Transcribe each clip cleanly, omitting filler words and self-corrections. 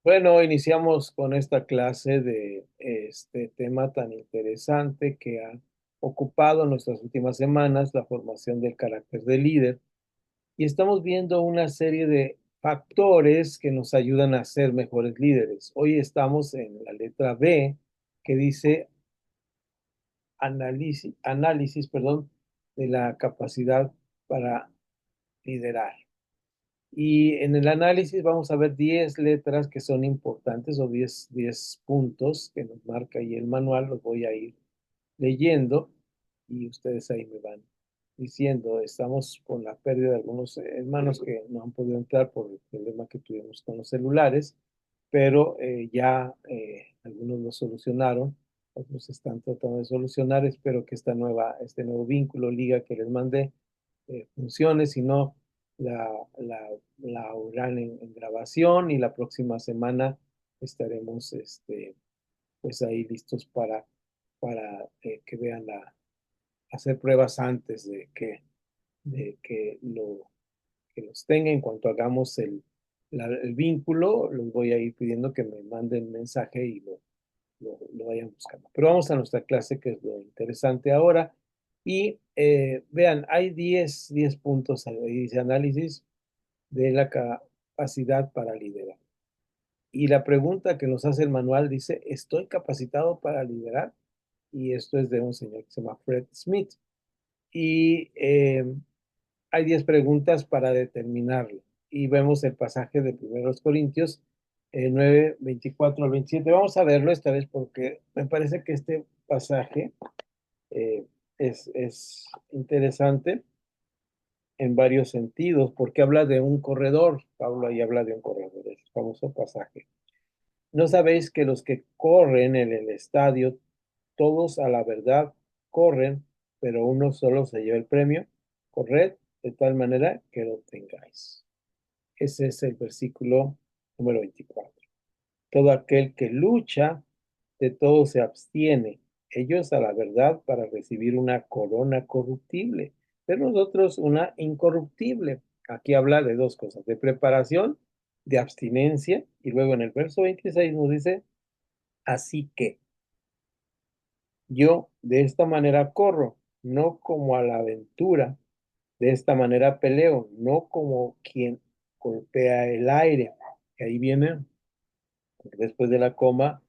Bueno, iniciamos con esta clase de este tema tan interesante que ha ocupado nuestras últimas semanas, la formación del carácter del líder. Y estamos viendo una serie de factores que nos ayudan a ser mejores líderes. Hoy estamos en la letra B, que dice análisis, perdón, de la capacidad para liderar. Y en el análisis vamos a ver 10 letras que son importantes o 10 puntos que nos marca ahí el manual. Los voy a ir leyendo y ustedes ahí me van diciendo. Estamos con la pérdida de algunos hermanos que no han podido entrar por el problema que tuvimos con los celulares, pero ya algunos lo solucionaron, otros están tratando de solucionar. Espero que este nuevo vínculo, liga que les mandé, funcione. Si no, la, la, la oirán en grabación y la próxima semana estaremos pues ahí listos para que vean hacer pruebas antes de que los tenga. En cuanto hagamos el vínculo, los voy a ir pidiendo que me manden mensaje y lo vayan buscando. Pero vamos a nuestra clase, que es lo interesante ahora. Y vean, hay 10 puntos ahí, dice análisis de la capacidad para liderar. Y la pregunta que nos hace el manual dice, ¿estoy capacitado para liderar? Y esto es de un señor que se llama Fred Smith. Y hay 10 preguntas para determinarlo. Y vemos el pasaje de 1 Corintios 9, 24 al 27. Vamos a verlo esta vez porque me parece que este pasaje eh, es interesante en varios sentidos, porque habla de un corredor. Pablo ahí habla de un corredor, es el famoso pasaje. ¿No sabéis que los que corren en el estadio, todos a la verdad corren, pero uno solo se lleva el premio? Corred de tal manera que lo tengáis. Ese es el versículo número 24. Todo aquel que lucha, de todo se abstiene. Ellos a la verdad para recibir una corona corruptible, pero nosotros una incorruptible. Aquí habla de dos cosas, de preparación, de abstinencia, y luego en el verso 26 nos dice, así que yo de esta manera corro, no como a la aventura, de esta manera peleo, no como quien golpea el aire. Que ahí viene, después de la coma,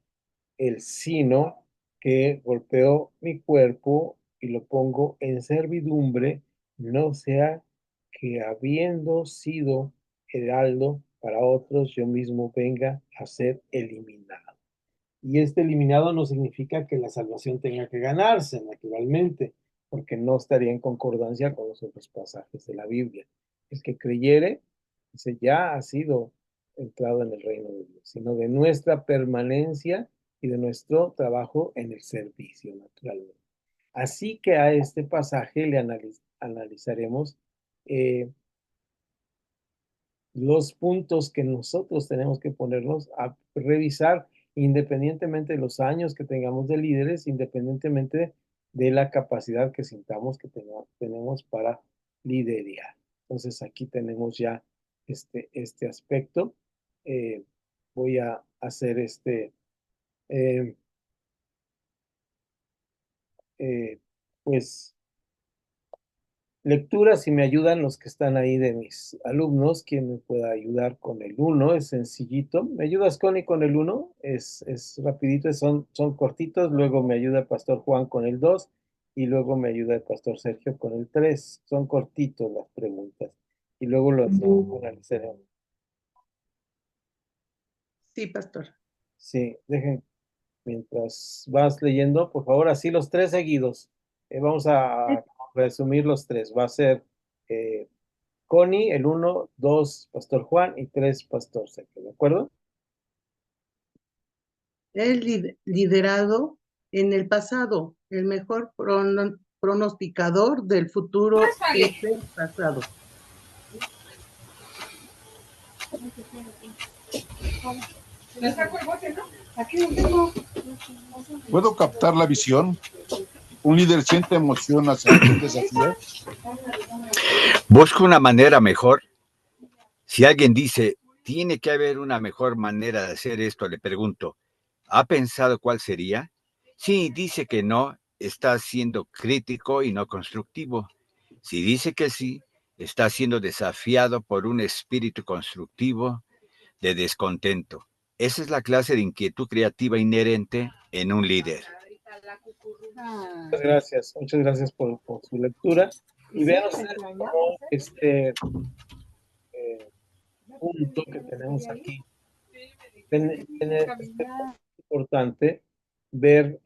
el sino que golpeo mi cuerpo y lo pongo en servidumbre, no sea que habiendo sido heraldo para otros, yo mismo venga a ser eliminado. Y este eliminado no significa que la salvación tenga que ganarse, naturalmente, porque no estaría en concordancia con los otros pasajes de la Biblia. El que creyere, dice, ya ha sido entrado en el reino de Dios, sino de nuestra permanencia y de nuestro trabajo en el servicio, naturalmente. Así que a este pasaje le analizaremos eh, los puntos que nosotros tenemos que ponernos a revisar, independientemente de los años que tengamos de líderes, independientemente de la capacidad que sintamos que tenemos para liderar. Entonces aquí tenemos ya este aspecto. Eh, Voy a hacer eh, eh, pues lectura, si me ayudan los que están ahí de mis alumnos, quien me pueda ayudar con el uno, es sencillito. ¿Me ayudas, Connie, con el uno? Es rapidito, son cortitos. Luego me ayuda el pastor Juan con el 2 y luego me ayuda el pastor Sergio con el 3. Son cortitos las preguntas y luego lo analizaremos. Sí, pastor. Sí, dejen, mientras vas leyendo, por favor, así los tres seguidos. Vamos a resumir los tres. Va a ser eh, Connie, el uno, 2 Pastor Juan y 3 Pastor Sergio, ¿de acuerdo? El liderado en el pasado, el mejor pronosticador del futuro es el pasado. ¿Puedo captar la visión? ¿Un líder siente emoción hacia un desafío? Busca una manera mejor. Si alguien dice, Tiene que haber una mejor manera de hacer esto, le pregunto. ¿Ha pensado cuál sería? Si dice que no, está siendo crítico y no constructivo. Si dice que sí, está siendo desafiado por un espíritu constructivo de descontento. Esa es la clase de inquietud creativa inherente en un líder. Muchas gracias por su lectura. Y vean ustedes cómo este punto que tenemos aquí es importante ver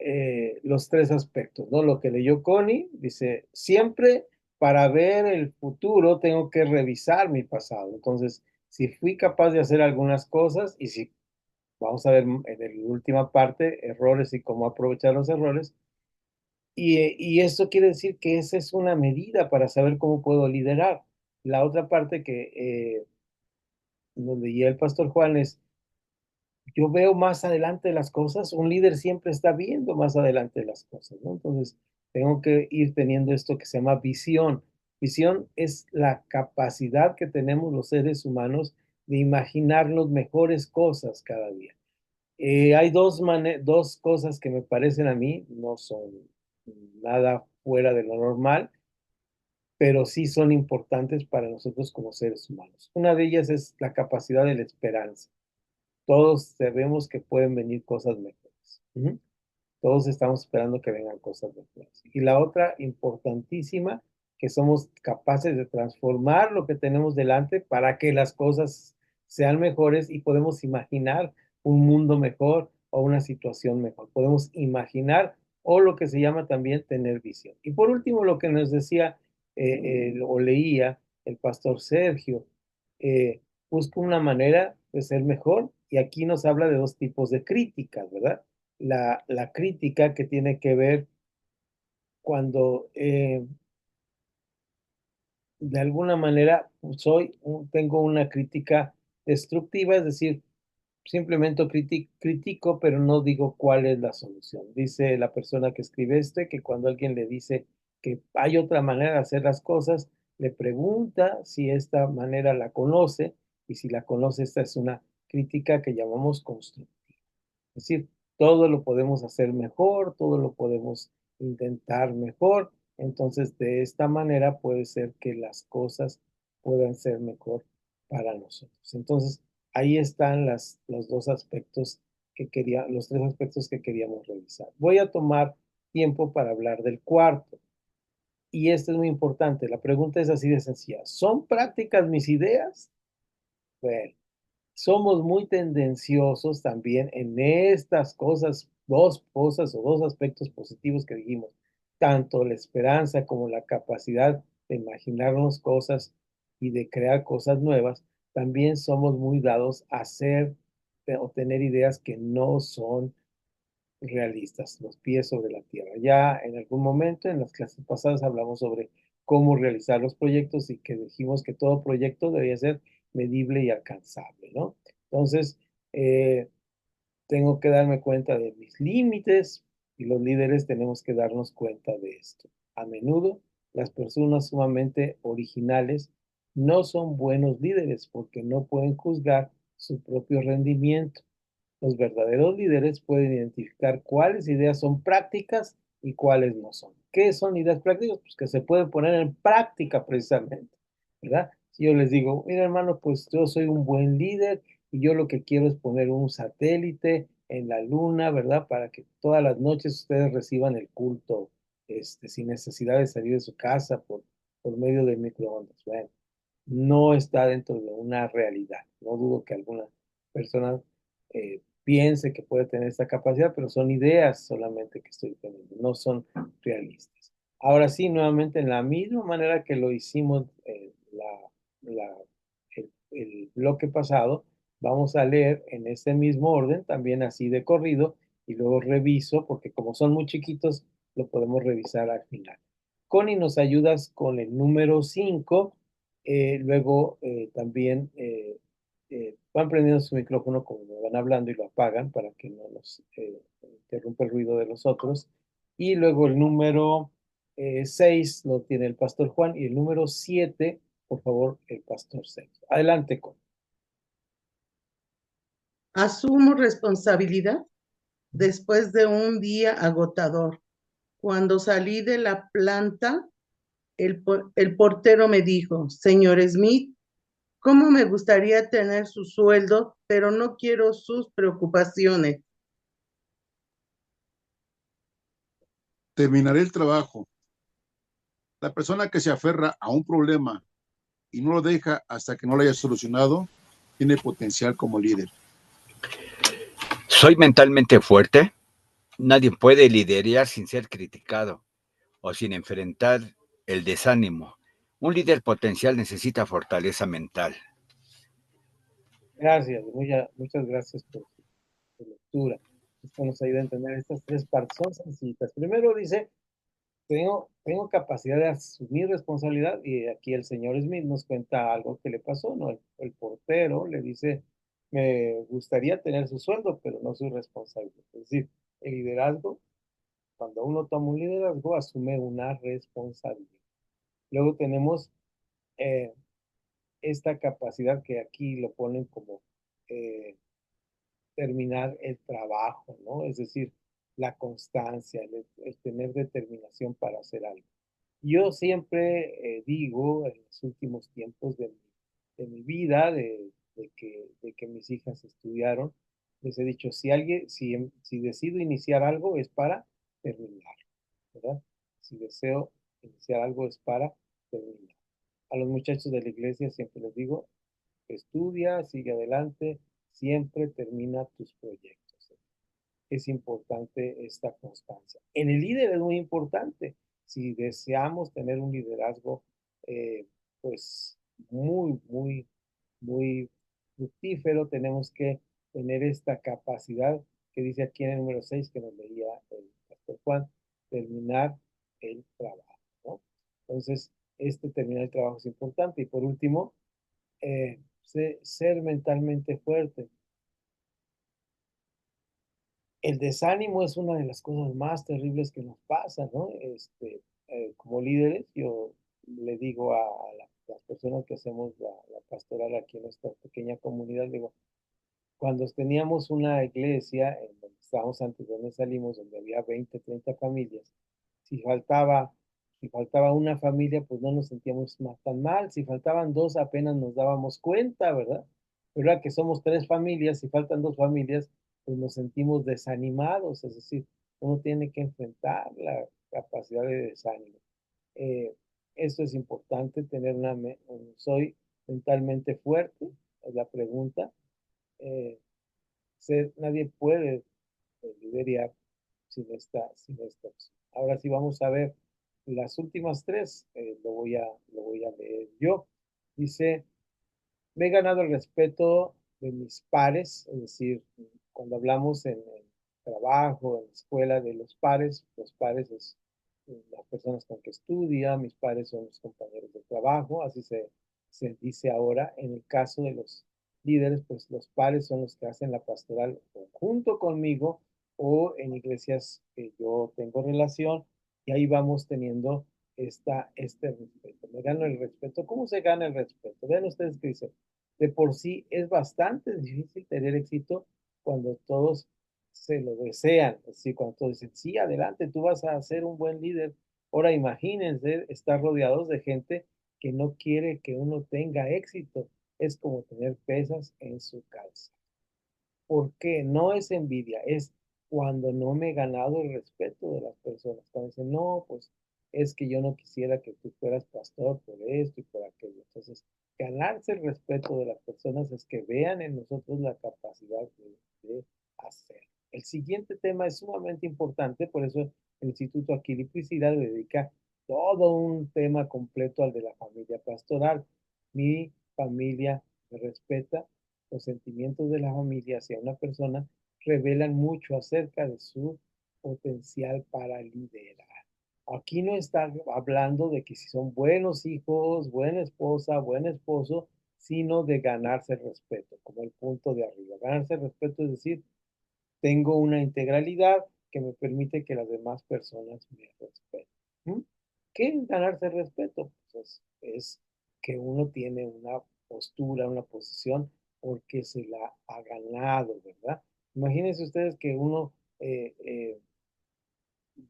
los tres aspectos, ¿no? Lo que leyó Connie, dice, siempre para ver el futuro tengo que revisar mi pasado. Entonces, si fui capaz de hacer algunas cosas y si vamos a ver en la última parte, errores y cómo aprovechar los errores. Y esto quiere decir que esa es una medida para saber cómo puedo liderar. La otra parte que nos leía el pastor Juan es, yo veo más adelante las cosas, un líder siempre está viendo más adelante las cosas, ¿no? Entonces, tengo que ir teniendo esto que se llama visión. Visión es la capacidad que tenemos los seres humanos de imaginarnos mejores cosas cada día. Hay dos cosas que me parecen a mí, no son nada fuera de lo normal, pero sí son importantes para nosotros como seres humanos. Una de ellas es la capacidad de la esperanza. Todos sabemos que pueden venir cosas mejores. Ujú. Todos estamos esperando que vengan cosas mejores. Y la otra importantísima, que somos capaces de transformar lo que tenemos delante para que las cosas sean mejores y podemos imaginar un mundo mejor o una situación mejor. Podemos imaginar o lo que se llama también tener visión. Y por último, lo que nos decía o leía el pastor Sergio, busca una manera de ser mejor y aquí nos habla de dos tipos de críticas, ¿verdad? La crítica que tiene que ver cuando de alguna manera tengo una crítica destructiva, es decir, simplemente critico, pero no digo cuál es la solución. Dice la persona que escribe que cuando alguien le dice que hay otra manera de hacer las cosas, le pregunta si esta manera la conoce y si la conoce, esta es una crítica que llamamos constructiva. Es decir, todo lo podemos hacer mejor, todo lo podemos intentar mejor. Entonces, de esta manera puede ser que las cosas puedan ser mejor para nosotros. Entonces, ahí están los dos aspectos los tres aspectos que queríamos revisar. Voy a tomar tiempo para hablar del cuarto. Y esto es muy importante. La pregunta es así de sencilla. ¿Son prácticas mis ideas? Bueno, somos muy tendenciosos también en estas cosas, dos cosas o dos aspectos positivos que dijimos, tanto la esperanza como la capacidad de imaginarnos cosas y de crear cosas nuevas, también somos muy dados a hacer o tener ideas que no son realistas, los pies sobre la tierra. Ya en algún momento, en las clases pasadas, hablamos sobre cómo realizar los proyectos y que dijimos que todo proyecto debía ser medible y alcanzable, ¿no? Entonces, eh, tengo que darme cuenta de mis límites y los líderes tenemos que darnos cuenta de esto. A menudo, las personas sumamente originales no son buenos líderes porque no pueden juzgar su propio rendimiento. Los verdaderos líderes pueden identificar cuáles ideas son prácticas y cuáles no son. ¿Qué son ideas prácticas? Pues que se pueden poner en práctica precisamente, ¿verdad? Si yo les digo, mira hermano, pues yo soy un buen líder y yo lo que quiero es poner un satélite en la luna, ¿verdad? Para que todas las noches ustedes reciban el culto sin necesidad de salir de su casa por medio de microondas. Bueno, no está dentro de una realidad. No dudo que alguna persona piense que puede tener esta capacidad, pero son ideas solamente que estoy teniendo, no son realistas. Ahora sí, nuevamente, en la misma manera que lo hicimos el bloque pasado, vamos a leer en este mismo orden, también así de corrido, y luego reviso, porque como son muy chiquitos, lo podemos revisar al final. Connie, nos ayudas con el número 5. Luego también van prendiendo su micrófono como me van hablando y lo apagan para que no nos interrumpa el ruido de los otros. Y luego el número 6 lo tiene el pastor Juan y el número 7, por favor, el pastor Sergio. Adelante, con. Asumo responsabilidad después de un día agotador. Cuando salí de la planta, el portero me dijo, señor Smith, ¿cómo me gustaría tener su sueldo, pero no quiero sus preocupaciones? Terminaré el trabajo. La persona que se aferra a un problema y no lo deja hasta que no lo haya solucionado, tiene potencial como líder. ¿Soy mentalmente fuerte? Nadie puede liderar sin ser criticado o sin enfrentar el desánimo. Un líder potencial necesita fortaleza mental. Gracias, muchas gracias por su lectura. Esto nos ayuda a entender estas tres partes. Son sencillitas. Primero dice, tengo capacidad de asumir responsabilidad y aquí el señor Smith nos cuenta algo que le pasó, ¿no? El portero le dice, me gustaría tener su sueldo, pero no su responsabilidad. Es decir, el liderazgo, cuando uno toma un liderazgo, asume una responsabilidad. Luego tenemos eh, esta capacidad que aquí lo ponen como eh, terminar el trabajo, ¿no? Es decir, la constancia, el tener determinación para hacer algo. Yo siempre digo en los últimos tiempos de mi vida, de que mis hijas estudiaron, les he dicho, si decido iniciar algo es para terminar, ¿verdad? Si deseo iniciar algo es para terminar. A los muchachos de la iglesia siempre les digo, estudia, sigue adelante, siempre termina tus proyectos. Es importante esta constancia. En el líder es muy importante. Si deseamos tener un liderazgo, eh, pues muy fructífero, tenemos que tener esta capacidad que dice aquí en el número 6 que nos leía el pastor Juan, terminar el trabajo, ¿no? Entonces, terminar el trabajo es importante. Y por último, ser mentalmente fuerte. El desánimo es una de las cosas más terribles que nos pasa, ¿no? Como líderes, yo le digo a las personas que hacemos la pastoral aquí en esta pequeña comunidad, digo, cuando teníamos una iglesia, en donde estábamos antes de donde salimos, donde había 20, 30 familias, si faltaba, si faltaba una familia, pues no nos sentíamos tan mal. Si faltaban dos, apenas nos dábamos cuenta, ¿verdad? Pero ahora que somos tres familias, si faltan dos familias, pues nos sentimos desanimados. Es decir, uno tiene que enfrentar la capacidad de desánimo. Eh, Esto es importante, soy mentalmente fuerte, es la pregunta. Eh, Nadie puede liderar sin esta opción. Ahora sí vamos a ver las últimas tres, lo voy a leer yo. Dice, me he ganado el respeto de mis pares, es decir, cuando hablamos en trabajo, en escuela, de los pares es las personas con que estudia, mis pares son los compañeros de trabajo, así se dice ahora. En el caso de los líderes, pues los pares son los que hacen la pastoral junto conmigo o en iglesias que yo tengo relación, y ahí vamos teniendo este respeto. Me gano el respeto. ¿Cómo se gana el respeto? Vean ustedes que dice, de por sí es bastante difícil tener éxito cuando todos se lo desean, es decir, cuando todos dicen, sí, adelante, tú vas a ser un buen líder. Ahora imagínense estar rodeados de gente que no quiere que uno tenga éxito. Es como tener pesas en su calza. ¿Por qué? No es envidia, es cuando no me he ganado el respeto de las personas. Cuando dicen, no, pues es que yo no quisiera que tú fueras pastor por esto y por aquello. Entonces, ganarse el respeto de las personas es que vean en nosotros la capacidad de hacer. El siguiente tema es sumamente importante, por eso el Instituto Aquila y Priscila le dedica todo un tema completo al de la familia pastoral. Mi familia me respeta, los sentimientos de la familia hacia una persona revelan mucho acerca de su potencial para liderar. Aquí no está hablando de que si son buenos hijos, buena esposa, buen esposo, sino de ganarse el respeto, como el punto de arriba. Ganarse el respeto es decir, tengo una integralidad que me permite que las demás personas me respeten. ¿Mm? ¿Qué es ganarse el respeto? Pues es que uno tiene una postura, una posición porque se la ha ganado, ¿verdad? Imagínense ustedes que uno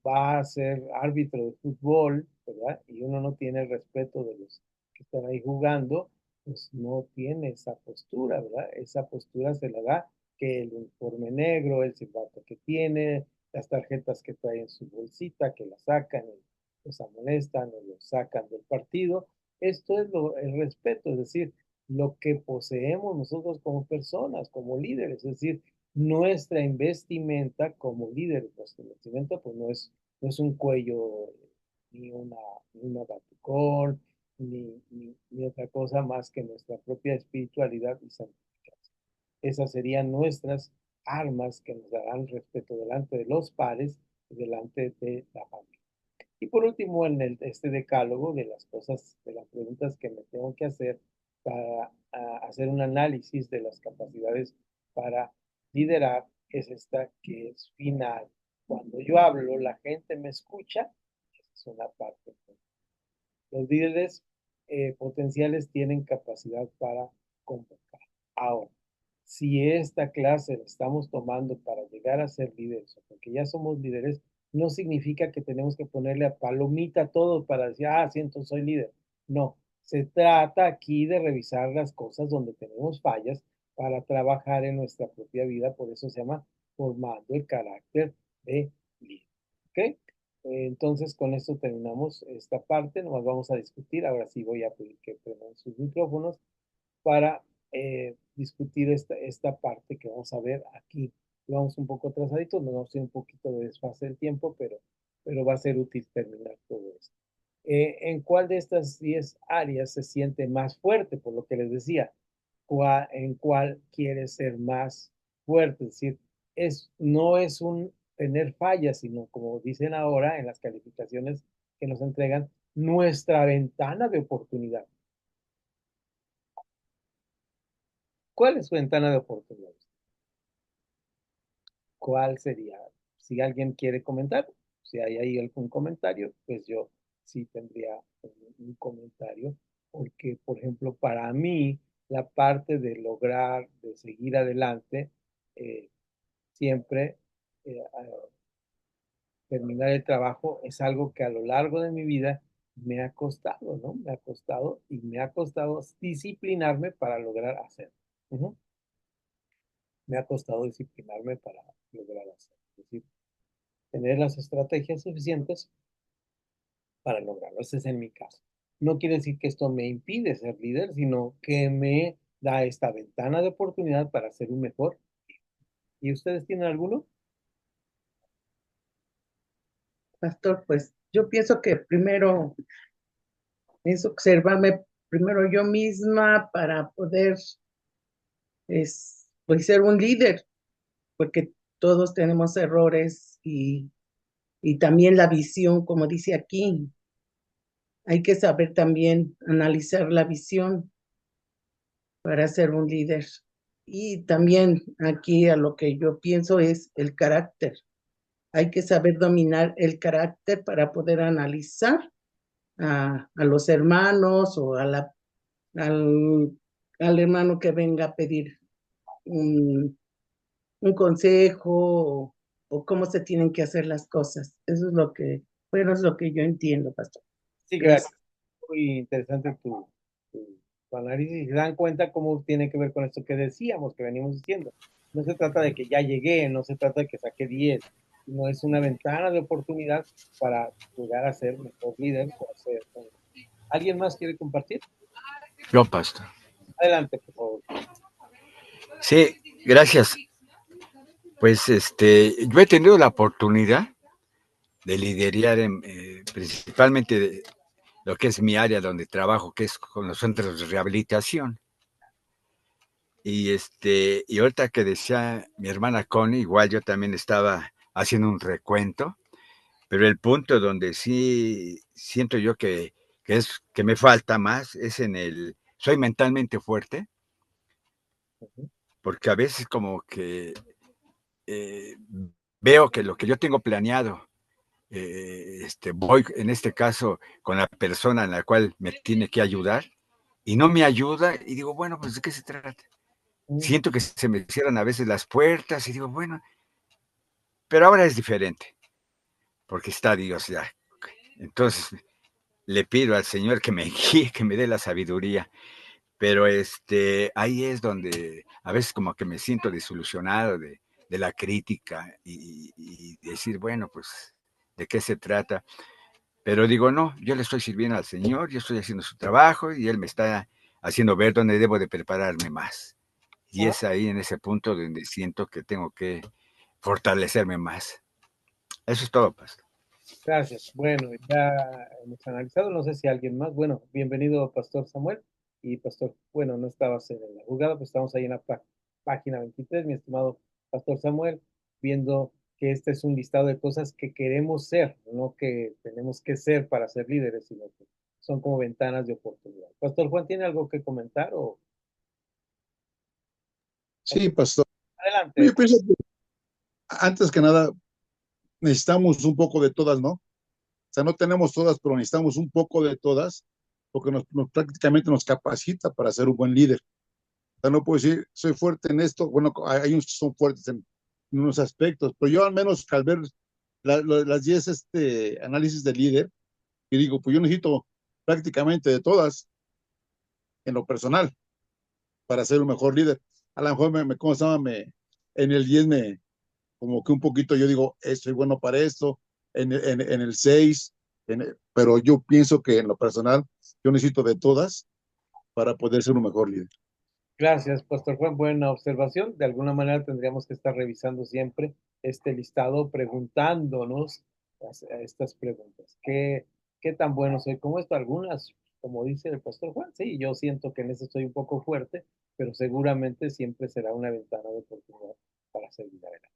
va a ser árbitro de fútbol, ¿verdad? Y uno no tiene el respeto de los que están ahí jugando, pues no tiene esa postura, ¿verdad? Esa postura se la da que el uniforme negro, el silbato que tiene, las tarjetas que trae en su bolsita, que la sacan y los amonestan o los sacan del partido. Esto es el respeto, es decir, lo que poseemos nosotros como personas, como líderes, es decir, nuestra investimenta como líderes, nuestra investimenta pues no es un cuello, ni una batucón, ni otra cosa más que nuestra propia espiritualidad y santificación. Esas serían nuestras armas que nos darán respeto delante de los pares y delante de la familia. Y por último, en este decálogo de las cosas, de las preguntas que me tengo que hacer para hacer un análisis de las capacidades para liderar, es esta que es final. Cuando yo hablo, la gente me escucha, esa es una parte. Los líderes potenciales tienen capacidad para convocar. Ahora, si esta clase la estamos tomando para llegar a ser líderes, o porque ya somos líderes, no significa que tenemos que ponerle a palomita todo para decir, sí, entonces soy líder. No, se trata aquí de revisar las cosas donde tenemos fallas para trabajar en nuestra propia vida, por eso se llama formando el carácter de líder. ¿Ok? Entonces, con esto terminamos esta parte, nomás vamos a discutir, ahora sí voy a pedir que prendan sus micrófonos para discutir esta parte que vamos a ver aquí. Vamos un poco atrasaditos, nos vamos a ir un poquito de desfase del tiempo, pero va a ser útil terminar todo esto. ¿En cuál de estas 10 áreas se siente más fuerte? Por lo que les decía, ¿en cuál quiere ser más fuerte? Es decir, no es un tener fallas, sino como dicen ahora en las calificaciones que nos entregan, nuestra ventana de oportunidad. ¿Cuál es su ventana de oportunidad? ¿Cuál sería? Si alguien quiere comentar, si hay ahí algún comentario, pues yo sí tendría un comentario, porque, por ejemplo, para mí, la parte de lograr, de seguir adelante, siempre terminar el trabajo es algo que a lo largo de mi vida me ha costado, ¿no? Me ha costado y me ha costado disciplinarme para lograr hacerlo. Me ha costado disciplinarme para lograr hacerlo. Es decir, tener las estrategias suficientes para lograrlo. Ese es en mi caso. No quiere decir que esto me impide ser líder, sino que me da esta ventana de oportunidad para ser un mejor. ¿Y ustedes tienen alguno? Pastor, pues yo pienso que primero es observarme primero yo misma para poder pues, ser un líder, porque todos tenemos errores y también la visión, como dice aquí, hay que saber también analizar la visión para ser un líder. Y también aquí a lo que yo pienso es el carácter. Hay que saber dominar el carácter para poder analizar a los hermanos o al hermano que venga a pedir un consejo o cómo se tienen que hacer las cosas. Eso es bueno, es lo que yo entiendo, pastor. Sí, Gracias. gracias. Muy interesante tu análisis. Se dan cuenta cómo tiene que ver con esto que decíamos, que venimos diciendo. No se trata de que ya llegué, no se trata de que saqué 10, sino es una ventana de oportunidad para llegar a ser mejor líder. ¿Alguien más quiere compartir? Yo, pastor. Adelante, por favor. Sí, gracias. Pues yo he tenido la oportunidad de liderar principalmente lo que es mi área donde trabajo, que es con los centros de rehabilitación. Y ahorita que decía mi hermana Connie, igual yo también estaba haciendo un recuento, pero el punto donde sí siento yo que me falta más es soy mentalmente fuerte, porque a veces como que veo que lo que yo tengo planeado, voy en este caso con la persona en la cual me tiene que ayudar y no me ayuda y digo, bueno, pues ¿de qué se trata? Mm. Siento que se me cierran a veces las puertas y digo, bueno, pero ahora es diferente, porque está Dios ya. Entonces le pido al Señor que me guíe, que me dé la sabiduría. Pero ahí es donde a veces como que me siento desilusionado de la crítica y decir, bueno, pues, ¿de qué se trata? Pero digo, no, yo le estoy sirviendo al Señor, yo estoy haciendo su trabajo y Él me está haciendo ver dónde debo de prepararme más. Y Ah, es ahí en ese punto donde siento que tengo que fortalecerme más. Eso es todo, pastor. gracias. Bueno, ya hemos analizado, no sé si alguien más. Bueno, bienvenido, Pastor Samuel. Y Pastor, bueno, no estabas en la jugada, pues estamos ahí en la página 23, mi estimado Pastor Samuel, viendo que este es un listado de cosas que queremos ser, no que tenemos que ser para ser líderes, sino que son como ventanas de oportunidad. Pastor Juan, ¿tiene algo que comentar o Sí, pastor. adelante? Yo pienso que antes que nada necesitamos un poco de todas, ¿no? O sea, no tenemos todas, pero necesitamos un poco de todas, porque prácticamente nos capacita para ser un buen líder. O sea, no puedo decir, soy fuerte en esto. Bueno, hay unos que son fuertes en unos aspectos, pero yo al menos al ver las 10 análisis de líder, y digo, pues yo necesito prácticamente de todas en lo personal para ser un mejor líder. A lo mejor ¿cómo se llama? En el 10 como que un poquito yo digo, soy bueno para esto, en el 6, pero yo pienso que en lo personal yo necesito de todas para poder ser un mejor líder. Gracias, Pastor Juan. Buena observación. De alguna manera tendríamos que estar revisando siempre este listado, preguntándonos estas preguntas. ¿Qué tan bueno soy como esto? Algunas, como dice el Pastor Juan, sí, yo siento que en eso estoy un poco fuerte, pero seguramente siempre será una ventana de oportunidad para seguir adelante.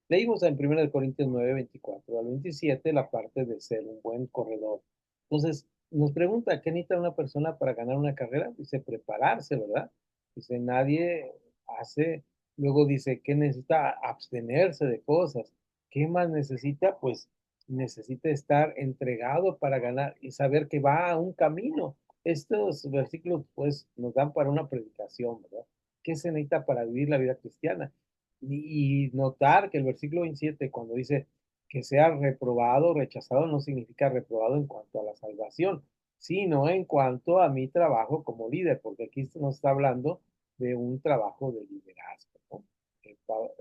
Leímos en 1 Corintios 9, 24 al 27 la parte de ser un buen corredor. Entonces, nos pregunta, ¿qué necesita una persona para ganar una carrera? Dice, prepararse, ¿verdad? Dice, nadie hace, luego dice, ¿qué necesita? Abstenerse de cosas. ¿Qué más necesita? Pues necesita estar entregado para ganar y saber que va a un camino. Estos versículos, pues, nos dan para una predicación, ¿verdad? ¿Qué se necesita para vivir la vida cristiana? Y notar que el versículo 27, cuando dice que sea reprobado, rechazado, no significa reprobado en cuanto a la salvación, sino en cuanto a mi trabajo como líder, porque aquí nos está hablando de un trabajo de liderazgo, ¿no?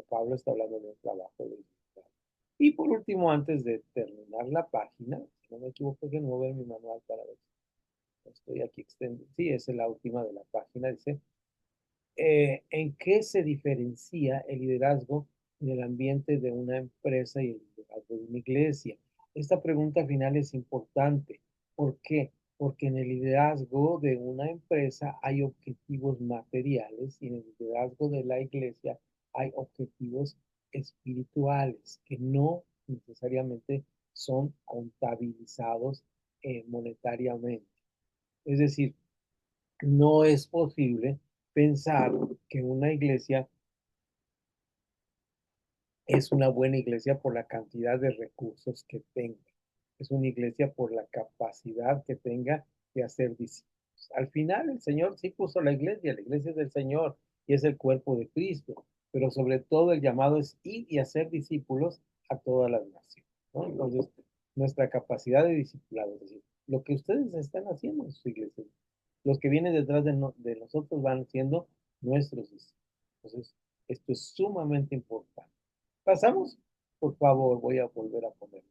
Pablo está hablando de un trabajo de liderazgo. Y por último, antes de terminar la página, si no me equivoco, que no ver mi manual para ver si estoy aquí extendido. Sí, esa es la última de la página, dice, ¿en qué se diferencia el liderazgo en el ambiente de una empresa y el liderazgo de una iglesia? Esta pregunta final es importante. ¿Por qué? Porque en el liderazgo de una empresa hay objetivos materiales y en el liderazgo de la iglesia hay objetivos espirituales que no necesariamente son contabilizados monetariamente. Es decir, no es posible pensar que una iglesia es una buena iglesia por la cantidad de recursos que tenga. Es una iglesia por la capacidad que tenga de hacer discípulos. Al final el Señor sí puso la iglesia es del Señor y es el cuerpo de Cristo, pero sobre todo el llamado es ir y hacer discípulos a todas las naciones, ¿no? Entonces, nuestra capacidad de discipulado, es decir, lo que ustedes están haciendo en su iglesia, los que vienen detrás de nosotros van siendo nuestros discípulos. Entonces, esto es sumamente importante. Pasamos, por favor, voy a volver a poner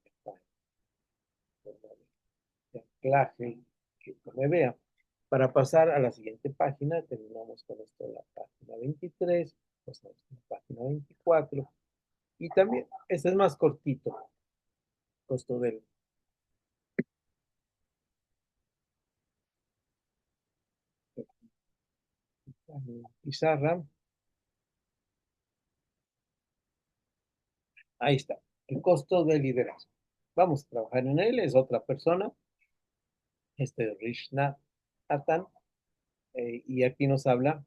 de anclaje que no me vea. Para pasar a la siguiente página, terminamos con esto en la página 23, pasamos a la página 24, y también, este es más cortito, costo del pizarra. Ahí está, el costo del liderazgo. Vamos a trabajar en él, es otra persona, Rich Nathan, y aquí nos habla,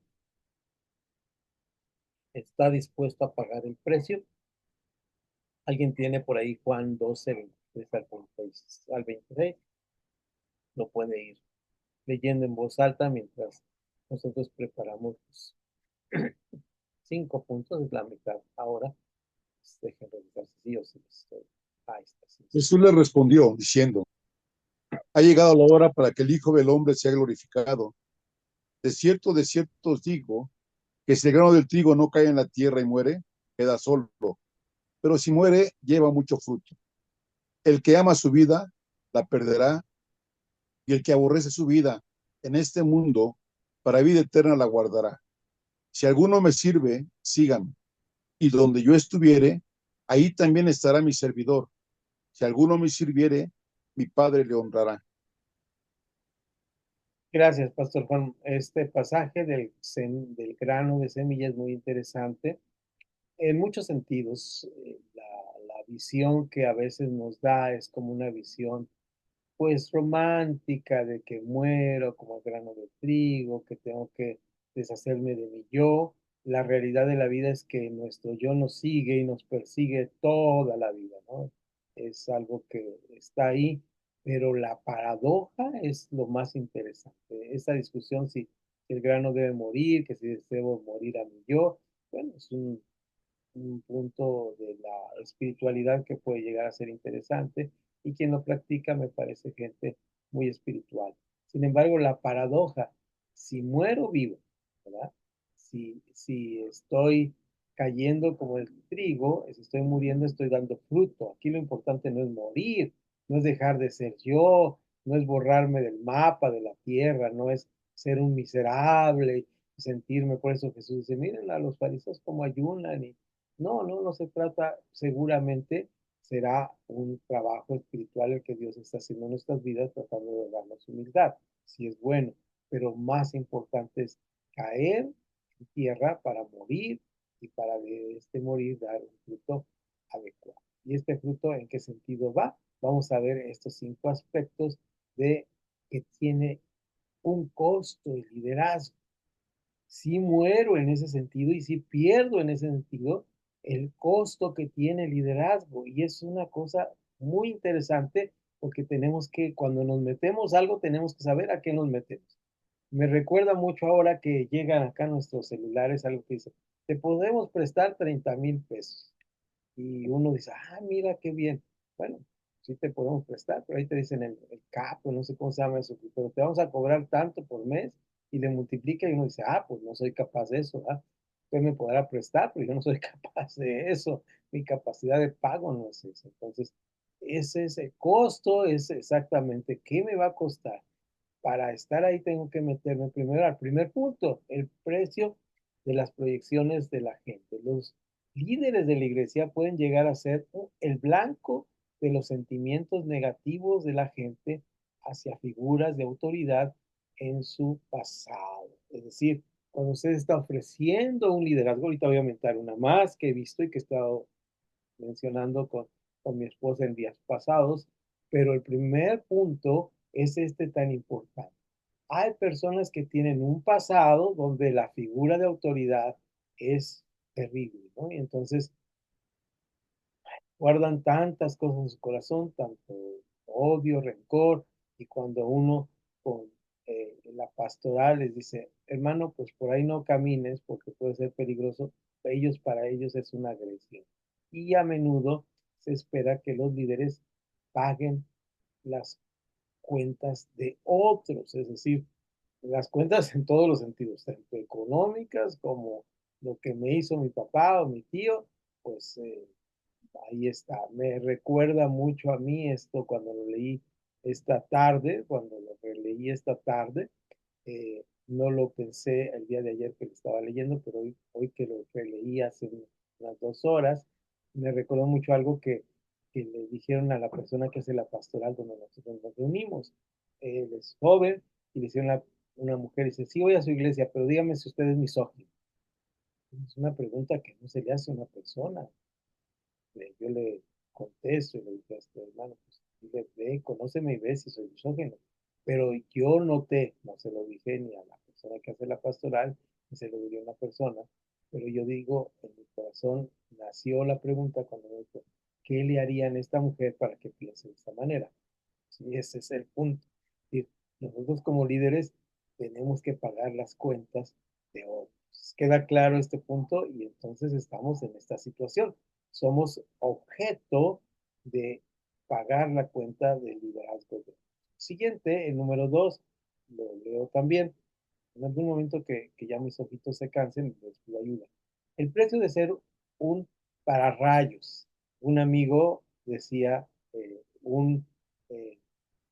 está dispuesto a pagar el precio. Alguien tiene por ahí Juan 12, 23 al 26, lo puede ir leyendo en voz alta mientras nosotros preparamos 5 puntos es la mitad. Ahora, pues, dejen revisar si sí o si les estoy. Ahí está, sí, sí. Jesús le respondió diciendo, ha llegado la hora para que el Hijo del Hombre sea glorificado. De cierto os digo, que si el grano del trigo no cae en la tierra y muere, queda solo, pero si muere, lleva mucho fruto. El que ama su vida, la perderá, y el que aborrece su vida en este mundo, para vida eterna la guardará. Si alguno me sirve, sígame, y donde yo estuviere, ahí también estará mi servidor. Si alguno me sirviere, mi Padre le honrará. Gracias, Pastor Juan. Este pasaje del grano de semilla es muy interesante en muchos sentidos. La visión que a veces nos da es como una visión pues romántica de que muero como grano de trigo, que tengo que deshacerme de mi yo. La realidad de la vida es que nuestro yo nos sigue y nos persigue toda la vida, ¿no? Es algo que está ahí, pero la paradoja es lo más interesante. Esa discusión si el grano debe morir, que si debo morir a mi yo, bueno, es un punto de la espiritualidad que puede llegar a ser interesante y quien lo practica me parece gente muy espiritual. Sin embargo, la paradoja, si muero vivo, ¿verdad? Si estoy cayendo como el trigo, si estoy muriendo, estoy dando fruto. Aquí lo importante no es morir, no es dejar de ser yo, no es borrarme del mapa de la tierra, no es ser un miserable y sentirme. Por eso Jesús dice, miren a los fariseos como ayunan y no se trata, seguramente será un trabajo espiritual el que Dios está haciendo en nuestras vidas, tratando de darnos humildad, si es bueno, pero más importante es caer en tierra para morir y para de este morir dar un fruto adecuado. ¿Y este fruto en qué sentido va? Vamos a ver estos 5 aspectos de que tiene un costo el liderazgo. Si muero en ese sentido y si pierdo en ese sentido el costo que tiene el liderazgo. Y es una cosa muy interesante porque tenemos que, cuando nos metemos algo, tenemos que saber a qué nos metemos. Me recuerda mucho ahora que llegan acá nuestros celulares, algo que dice, te podemos prestar 30,000 pesos. Y uno dice, ah, mira qué bien. Bueno, sí te podemos prestar, pero ahí te dicen el capo, no sé cómo se llama eso, pero te vamos a cobrar tanto por mes y le multiplica y uno dice, ah, pues no soy capaz de eso, ¿ah? Usted me podrá prestar, pero yo no soy capaz de eso. Mi capacidad de pago no es eso. Entonces, ese es el costo, es exactamente qué me va a costar. Para estar ahí tengo que meterme primero al primer punto, el precio de las proyecciones de la gente. Los líderes de la iglesia pueden llegar a ser el blanco de los sentimientos negativos de la gente hacia figuras de autoridad en su pasado. Es decir, cuando usted está ofreciendo un liderazgo, ahorita voy a aumentar una más que he visto y que he estado mencionando con mi esposa en días pasados, pero el primer punto es este tan importante. Hay personas que tienen un pasado donde la figura de autoridad es terrible, ¿no? Y entonces guardan tantas cosas en su corazón, tanto odio, rencor, y cuando uno con la pastoral les dice, hermano, pues por ahí no camines porque puede ser peligroso, para ellos es una agresión. Y a menudo se espera que los líderes paguen las cuentas de otros, es decir, las cuentas en todos los sentidos, tanto económicas como lo que me hizo mi papá o mi tío, pues ahí está. Me recuerda mucho a mí esto cuando lo leí esta tarde, cuando lo releí esta tarde. No lo pensé el día de ayer que lo estaba leyendo, pero hoy que lo releí hace unas 2 horas, me recordó mucho algo que le dijeron a la persona que hace la pastoral donde nosotros nos reunimos. Él es joven y le hicieron una mujer, dice, sí voy a su iglesia, pero dígame si usted es misógino. Es una pregunta que no se le hace a una persona. Yo le contesto y le dije a este hermano, pues dile, ve, conóceme y ve si soy misógino. Pero yo noté, no se lo dije ni a la persona que hace la pastoral, ni se lo diría a una persona, pero yo digo, en mi corazón nació la pregunta cuando me dijo, ¿qué le harían a esta mujer para que piense de esta manera? Y ese es el punto. Es decir, nosotros como líderes tenemos que pagar las cuentas de otros. queda claro este punto y entonces estamos en esta situación. Somos objeto de pagar la cuenta del liderazgo. Siguiente, el número 2, lo leo también. En algún momento que ya mis ojitos se cansen, les pido ayuda. El precio de ser un pararrayos. Un amigo decía, eh,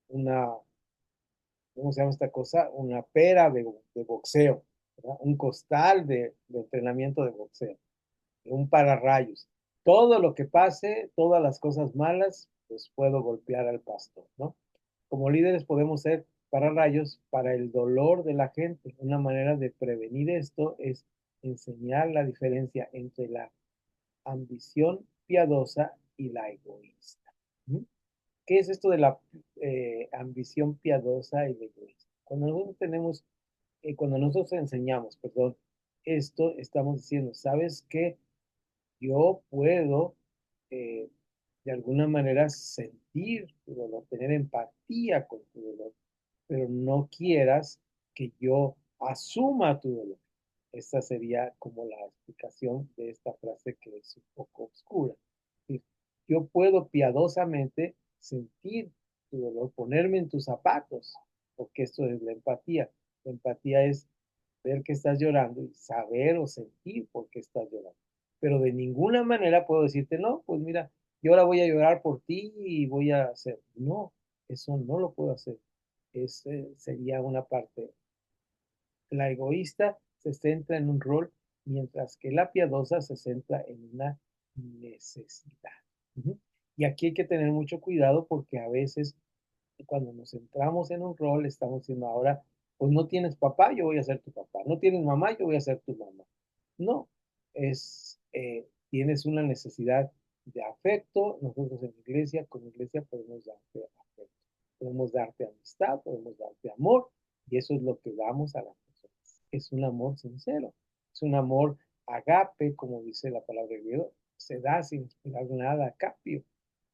una, ¿cómo se llama esta cosa? Una pera de boxeo, ¿verdad? Un costal de entrenamiento de boxeo, un pararrayos. Todo lo que pase, todas las cosas malas, pues puedo golpear al pastor, ¿no? Como líderes podemos ser pararrayos para el dolor de la gente. Una manera de prevenir esto es enseñar la diferencia entre la ambición piadosa y la egoísta. ¿Mm? ¿Qué es esto de la ambición piadosa y la egoísta? Cuando nosotros enseñamos, perdón, esto estamos diciendo, ¿sabes qué? Yo puedo eh, de alguna manera sentir tu dolor, tener empatía con tu dolor, pero no quieras que yo asuma tu dolor. Esta sería como la explicación de esta frase que es un poco oscura. Yo puedo piadosamente sentir tu dolor, ponerme en tus zapatos, porque esto es la empatía. La empatía es ver que estás llorando y saber o sentir por qué estás llorando. Pero de ninguna manera puedo decirte, no, pues mira, yo ahora voy a llorar por ti y voy a hacer. No, eso no lo puedo hacer. Sería una parte. La egoísta se centra en un rol, mientras que la piadosa se centra en una necesidad. Ujú. Y aquí hay que tener mucho cuidado porque a veces cuando nos centramos en un rol, estamos diciendo ahora, pues no tienes papá, yo voy a ser tu papá. No tienes mamá, yo voy a ser tu mamá. No, tienes una necesidad de afecto. Nosotros en iglesia, con iglesia podemos darte afecto, podemos darte amistad, podemos darte amor, y eso es lo que damos a las personas. Es un amor sincero, es un amor agape, como dice la palabra griega, se da sin esperar nada a cambio.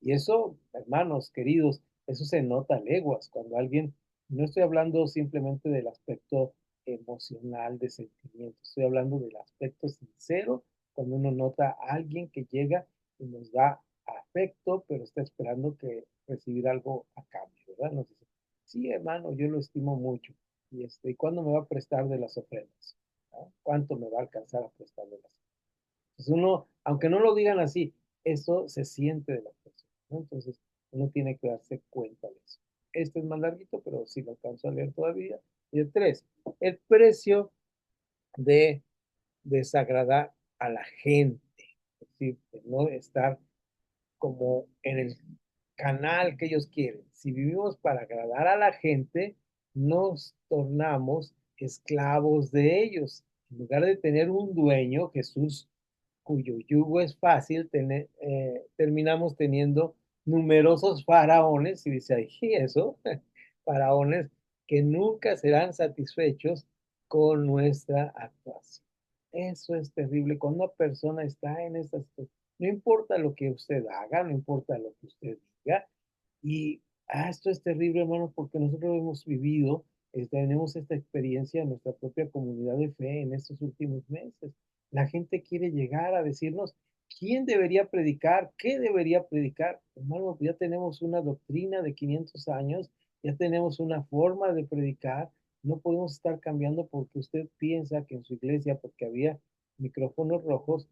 Y eso, hermanos queridos, eso se nota a leguas cuando alguien, no estoy hablando simplemente del aspecto emocional, de sentimiento, estoy hablando del aspecto sincero, cuando uno nota a alguien que llega y nos da afecto, pero está esperando que recibir algo a cambio, ¿verdad? Nos dice, sí, hermano, yo lo estimo mucho. ¿Y cuándo me va a prestar de las ofrendas? ¿No? ¿Cuánto me va a alcanzar a prestar de las ofrendas? Entonces uno, aunque no lo digan así, eso se siente de la persona, ¿no? Entonces uno tiene que darse cuenta de eso. Este es más larguito, pero sí lo alcanzo a leer todavía. Y el 3, el precio de desagradar a la gente, es decir, de no estar como en el canal que ellos quieren. Si vivimos para agradar a la gente, nos tornamos esclavos de ellos. En lugar de tener un dueño, Jesús, cuyo yugo es fácil, terminamos teniendo numerosos faraones, y dice ahí eso, faraones que nunca serán satisfechos con nuestra actuación. Eso es terrible. Cuando una persona está en esta situación, no importa lo que usted haga, no importa lo que usted diga. Y esto es terrible, hermanos, porque nosotros hemos vivido, tenemos esta experiencia en nuestra propia comunidad de fe en estos últimos meses. La gente quiere llegar a decirnos quién debería predicar, qué debería predicar. Hermanos, ya tenemos una doctrina de 500 años, ya tenemos una forma de predicar. No podemos estar cambiando porque usted piensa que en su iglesia, porque había micrófonos rojos,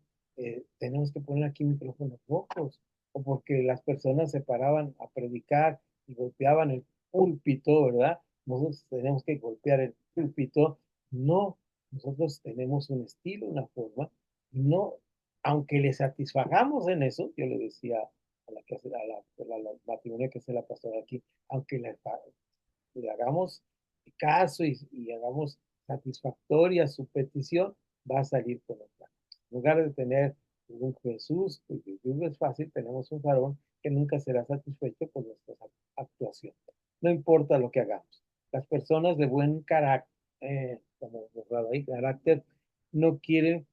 tenemos que poner aquí micrófonos rojos, o porque las personas se paraban a predicar y golpeaban el púlpito, ¿verdad? Nosotros tenemos que golpear el púlpito. No, nosotros tenemos un estilo, una forma, y no, aunque le satisfagamos en eso, yo le decía a la, que hace, la matrimonio que hace la pastora aquí, aunque le hagamos caso y hagamos satisfactoria su petición, va a salir con otra. En lugar de tener un Jesús, que es fácil, tenemos un varón que nunca será satisfecho por nuestras actuaciones. No importa lo que hagamos. Las personas de buen carácter, como borrado ahí, carácter, no quieren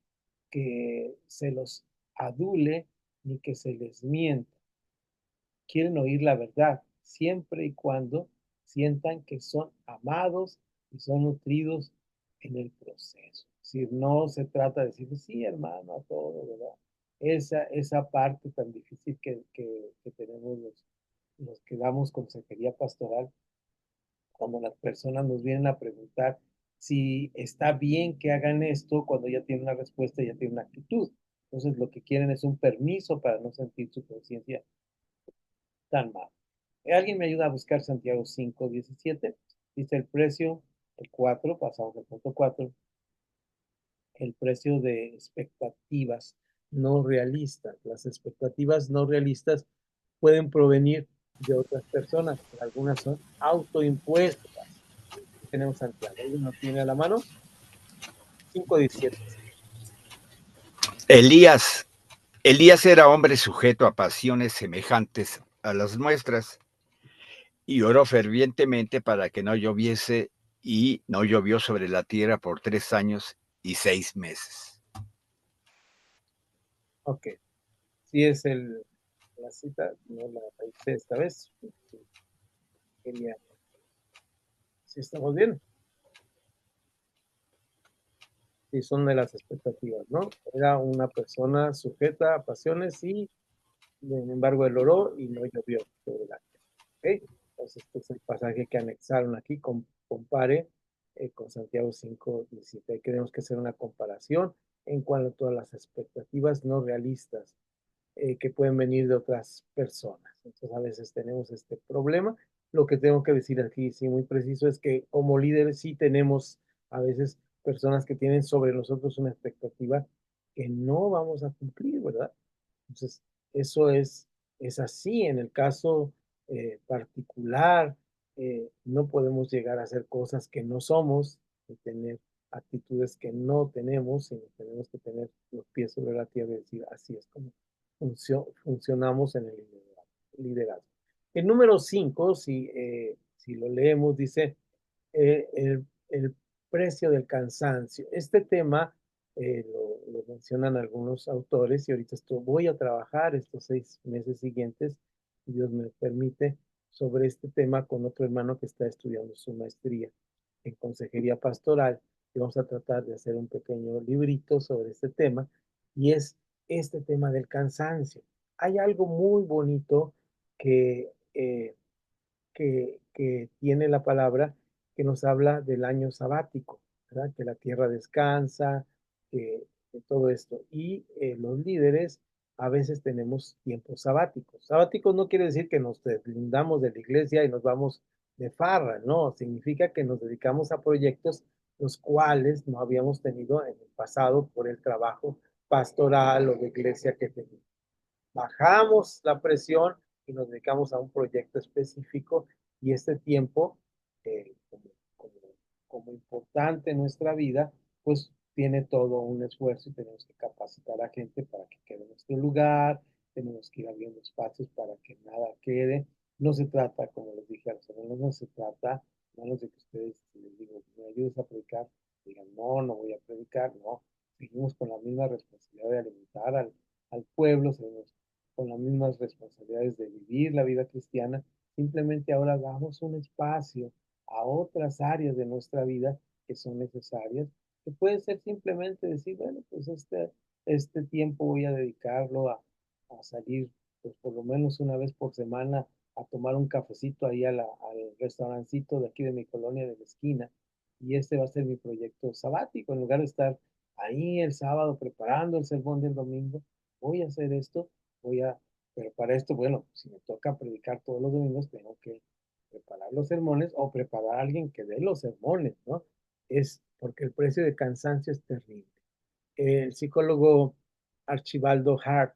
que se los adule ni que se les mienta. Quieren oír la verdad, siempre y cuando sientan que son amados y son nutridos en el proceso. Si no se trata de decir, sí, hermano, a todo, ¿verdad? Esa parte tan difícil que tenemos los que damos consejería pastoral, cuando las personas nos vienen a preguntar si está bien que hagan esto, cuando ya tienen una respuesta, ya tienen una actitud. Entonces, lo que quieren es un permiso para no sentir su conciencia tan mal. ¿Alguien me ayuda a buscar Santiago 5:17? Dice el precio, el 4, pasamos al punto 4, el precio de expectativas no realistas. Las expectativas no realistas pueden provenir de otras personas, algunas son autoimpuestas. Tenemos Santiago, ¿alguien lo tiene a la mano? 5:17. Elías era hombre sujeto a pasiones semejantes a las nuestras y oró fervientemente para que no lloviese, y no llovió sobre la tierra por 3 años y 6 meses. Ok, si es la cita, no la hice esta vez. Quería, si estamos bien, si son de las expectativas, ¿no? Era una persona sujeta a pasiones y, sin embargo, él oró y no llovió sobre la tierra. ¿Ok? Entonces, este es el pasaje que anexaron aquí, compare con Santiago 5:17. Ahí tenemos que hacer una comparación en cuanto a todas las expectativas no realistas que pueden venir de otras personas. Entonces, a veces tenemos este problema. Lo que tengo que decir aquí, sí, muy preciso, es que como líderes sí tenemos a veces personas que tienen sobre nosotros una expectativa que no vamos a cumplir, ¿verdad? Entonces, eso es así. En el caso particular, no podemos llegar a hacer cosas que no somos, y tener actitudes que no tenemos, sino tenemos que tener los pies sobre la tierra y decir, así es como funcionamos en el liderazgo. El número 5, si lo leemos, dice el precio del cansancio. Este tema lo mencionan algunos autores y ahorita voy a trabajar estos 6 meses siguientes, si Dios me permite, sobre este tema con otro hermano que está estudiando su maestría en consejería pastoral y vamos a tratar de hacer un pequeño librito sobre este tema y es este tema del cansancio. Hay algo muy bonito que que tiene la palabra que nos habla del año sabático, ¿verdad? Que la tierra descansa, que todo esto. Y los líderes a veces tenemos tiempos sabáticos. Sabáticos no quiere decir que nos deslindamos de la iglesia y nos vamos de farra, no, significa que nos dedicamos a proyectos los cuales no habíamos tenido en el pasado por el trabajo pastoral o de iglesia que teníamos. Bajamos la presión y nos dedicamos a un proyecto específico y este tiempo, como, como, como importante en nuestra vida, pues tiene todo un esfuerzo y tenemos que capacitar a gente para que quede en nuestro lugar, tenemos que ir abriendo espacios para que nada quede. No se trata, como les dije a los hermanos, no se trata, menos de que ustedes, si les digo, me ayudes a predicar, digan, no, no voy a predicar, no. Seguimos con la misma responsabilidad de alimentar al pueblo, seguimos con las mismas responsabilidades de vivir la vida cristiana, simplemente ahora damos un espacio a otras áreas de nuestra vida que son necesarias, que puede ser simplemente decir, bueno, pues este tiempo voy a dedicarlo a salir, pues por lo menos una vez por semana, a tomar un cafecito ahí al restaurancito de aquí de mi colonia de la esquina, y este va a ser mi proyecto sabático, en lugar de estar ahí el sábado preparando el sermón del domingo, voy a hacer esto, pero para esto, bueno, si me toca predicar todos los domingos, tengo que preparar los sermones o preparar a alguien que dé los sermones, ¿no? Es porque el precio de cansancio es terrible. El psicólogo Archibaldo Hart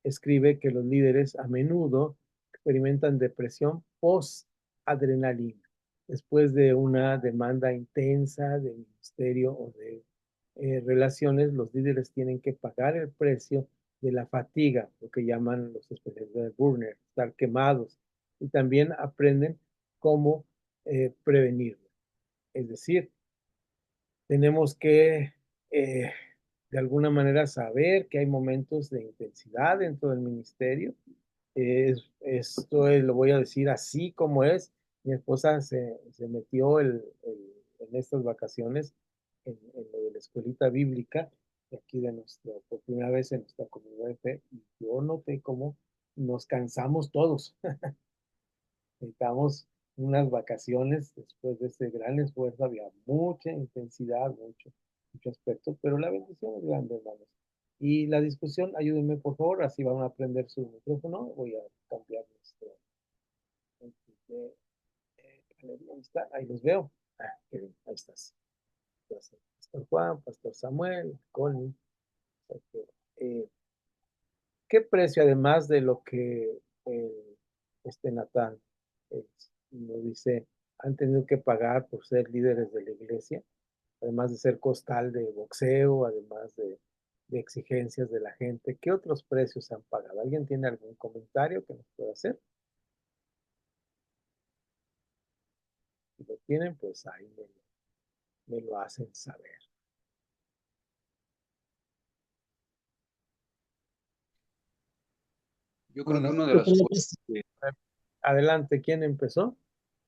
escribe que los líderes a menudo experimentan depresión post-adrenalina, después de una demanda intensa de ministerio o de relaciones, los líderes tienen que pagar el precio de la fatiga, lo que llaman los especialistas de burner, estar quemados, y también aprenden cómo prevenirlo. Es decir, tenemos que de alguna manera saber que hay momentos de intensidad dentro del ministerio. Esto lo voy a decir así como es. Mi esposa se metió en estas vacaciones en lo de la escuelita bíblica, de aquí por primera vez en nuestra comunidad de fe, y yo noté cómo nos cansamos todos. Necesitamos unas vacaciones después de ese gran esfuerzo, había mucha intensidad, mucho aspecto, pero la bendición es grande, hermanos. Y la discusión, ayúdenme por favor, así van a aprender su micrófono, voy a cambiar nuestro. Ahí está, ahí los veo. Qué bien, ahí estás. Gracias. Pastor Juan, Pastor Samuel, Colin. Eh, ¿Qué precio, además de lo que Natán nos dice, han tenido que pagar por ser líderes de la iglesia, además de ser costal de boxeo, además de exigencias de la gente? ¿Qué otros precios han pagado? ¿Alguien tiene algún comentario que nos pueda hacer? Si lo tienen, pues ahí me lo hacen saber. Yo creo que Bueno, una de yo las creo cosas que Adelante, ¿quién empezó?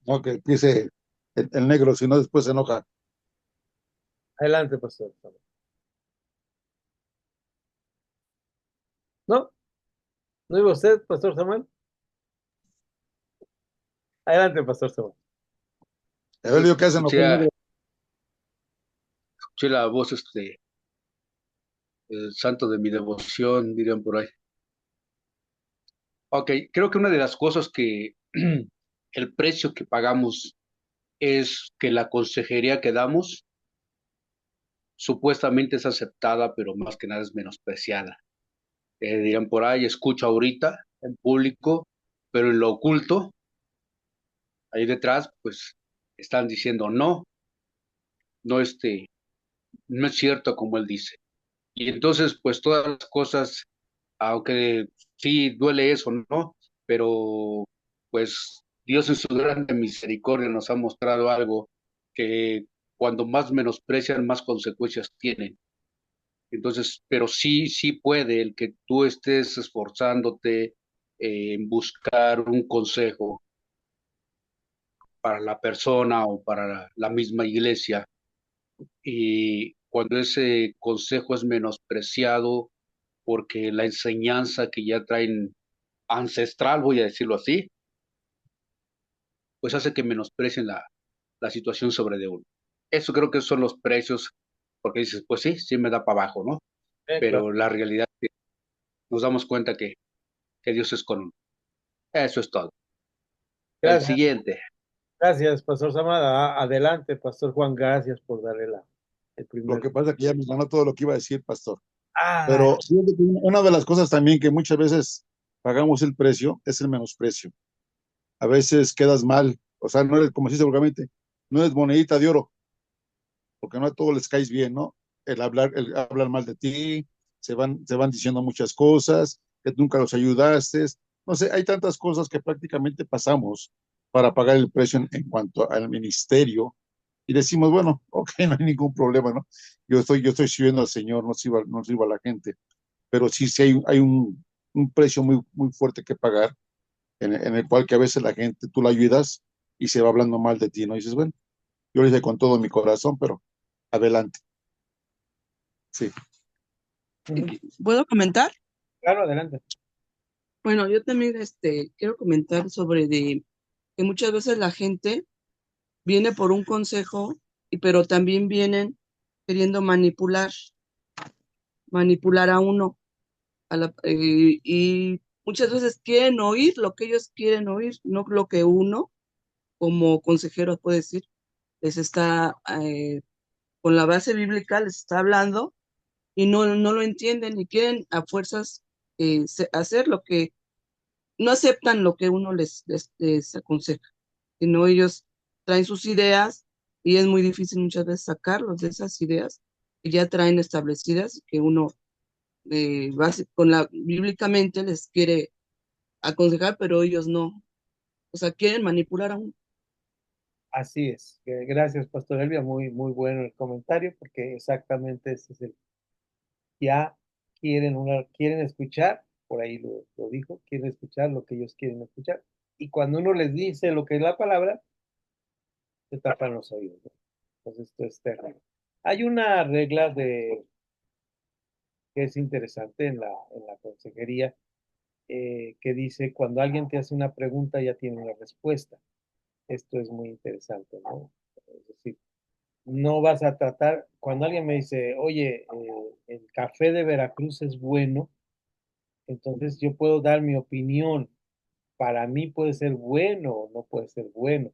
no, que empiece el negro, si no después se enoja. Adelante, pastor. ¿No? ¿No iba usted, pastor Samuel? Adelante, pastor Samuel. Evelio, ¿qué hace enojó el escuché, negro? escuché la voz, el santo de mi devoción, dirían por ahí. Ok, creo que una de las cosas que el precio que pagamos es que la consejería que damos supuestamente es aceptada, pero más que nada es menospreciada. Dirán por ahí, escucho ahorita en público, pero en lo oculto, ahí detrás, pues están diciendo no, no, no es cierto como él dice. Y entonces, pues todas las cosas, aunque sí duele eso, ¿no? Pero pues Dios en su grande misericordia nos ha mostrado algo que cuando más menosprecian, más consecuencias tienen. Entonces, pero sí, sí puede el que tú estés esforzándote en buscar un consejo para la persona o para la misma iglesia, y cuando ese consejo es menospreciado porque la enseñanza que ya traen ancestral, voy a decirlo así, pues hace que menosprecien la situación sobre de uno. Eso creo que son los precios, porque dices, pues sí, sí me da para abajo, ¿no? Claro. Pero la realidad es que nos damos cuenta que Dios es con uno. Eso es todo. El Gracias, siguiente. gracias, pastor Samuel. Adelante, pastor Juan, gracias por darle el Lo primer. que pasa es que ya me ganó todo lo que iba a decir, pastor. Ah, Pero fíjate que una de las cosas también que muchas veces pagamos el precio es el menosprecio. A veces quedas mal, o sea, no eres, como se dice vulgarmente, no eres monedita de oro, porque no a todos les caes bien, ¿no? El hablar mal de ti, se van diciendo muchas cosas, que nunca los ayudaste. No sé, hay tantas cosas que prácticamente pasamos para pagar el precio en cuanto al ministerio y decimos, bueno, ok, no hay ningún problema, ¿no? Yo estoy sirviendo al Señor, no sirvo a la gente, pero sí, sí hay un precio muy, muy fuerte que pagar en el cual que a veces la gente, tú la ayudas y se va hablando mal de ti, ¿no? Y dices, bueno, yo lo hice con todo mi corazón, pero adelante. Sí. ¿Puedo comentar? claro, adelante. Bueno, yo también quiero comentar sobre que muchas veces la gente viene por un consejo, pero también vienen queriendo manipular a uno. Y muchas veces quieren oír lo que ellos quieren oír, no lo que uno, como consejero, puede decir, les está, con la base bíblica, les está hablando y no lo entienden y quieren a fuerzas hacer lo que no aceptan lo que uno les aconseja, sino ellos traen sus ideas y es muy difícil muchas veces sacarlos de esas ideas que ya traen establecidas, que uno bíblicamente les quiere aconsejar, pero ellos no, o sea, quieren manipular a uno. Así es. Gracias, pastor Elvia. Muy, muy bueno el comentario, porque exactamente ese es ya quieren escuchar, por ahí lo dijo, quieren escuchar lo que ellos quieren escuchar. Y cuando uno les dice lo que es la palabra, se tapan los oídos, ¿no? Entonces esto es terrible. Hay una regla que es interesante en la consejería, que dice, cuando alguien te hace una pregunta ya tiene una respuesta. Esto es muy interesante, ¿no? Es decir, no vas a tratar, cuando alguien me dice, oye, el café de Veracruz es bueno, entonces yo puedo dar mi opinión. Para mí puede ser bueno o no puede ser bueno.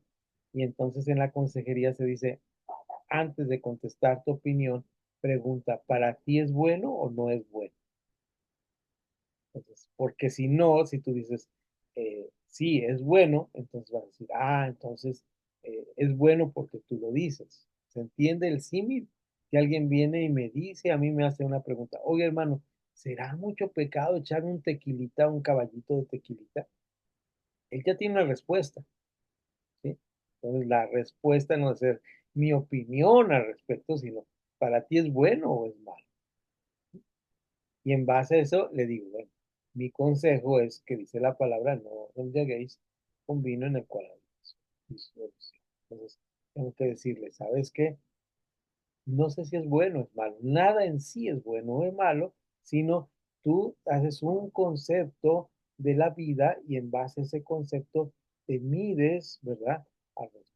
Y entonces en la consejería se dice, antes de contestar tu opinión, pregunta, ¿para ti es bueno o no es bueno? Entonces, porque si no, si tú dices, sí, es bueno, entonces vas a decir, entonces es bueno porque tú lo dices. ¿Se entiende el símil? Que alguien viene y me dice, a mí me hace una pregunta, oye hermano, ¿será mucho pecado echar un tequilita, un caballito de tequilita? Él ya tiene una respuesta, ¿sí? Entonces la respuesta no es ser mi opinión al respecto, sino para ti es bueno o es malo. Y en base a eso le digo, bueno, mi consejo es que dice la palabra, no os embriaguéis con vino en el cual hay disolución. Entonces, tengo que decirle, ¿sabes qué? No sé si es bueno o es malo. Nada en sí es bueno o es malo, sino tú haces un concepto de la vida y en base a ese concepto te mides, ¿verdad? Al respecto.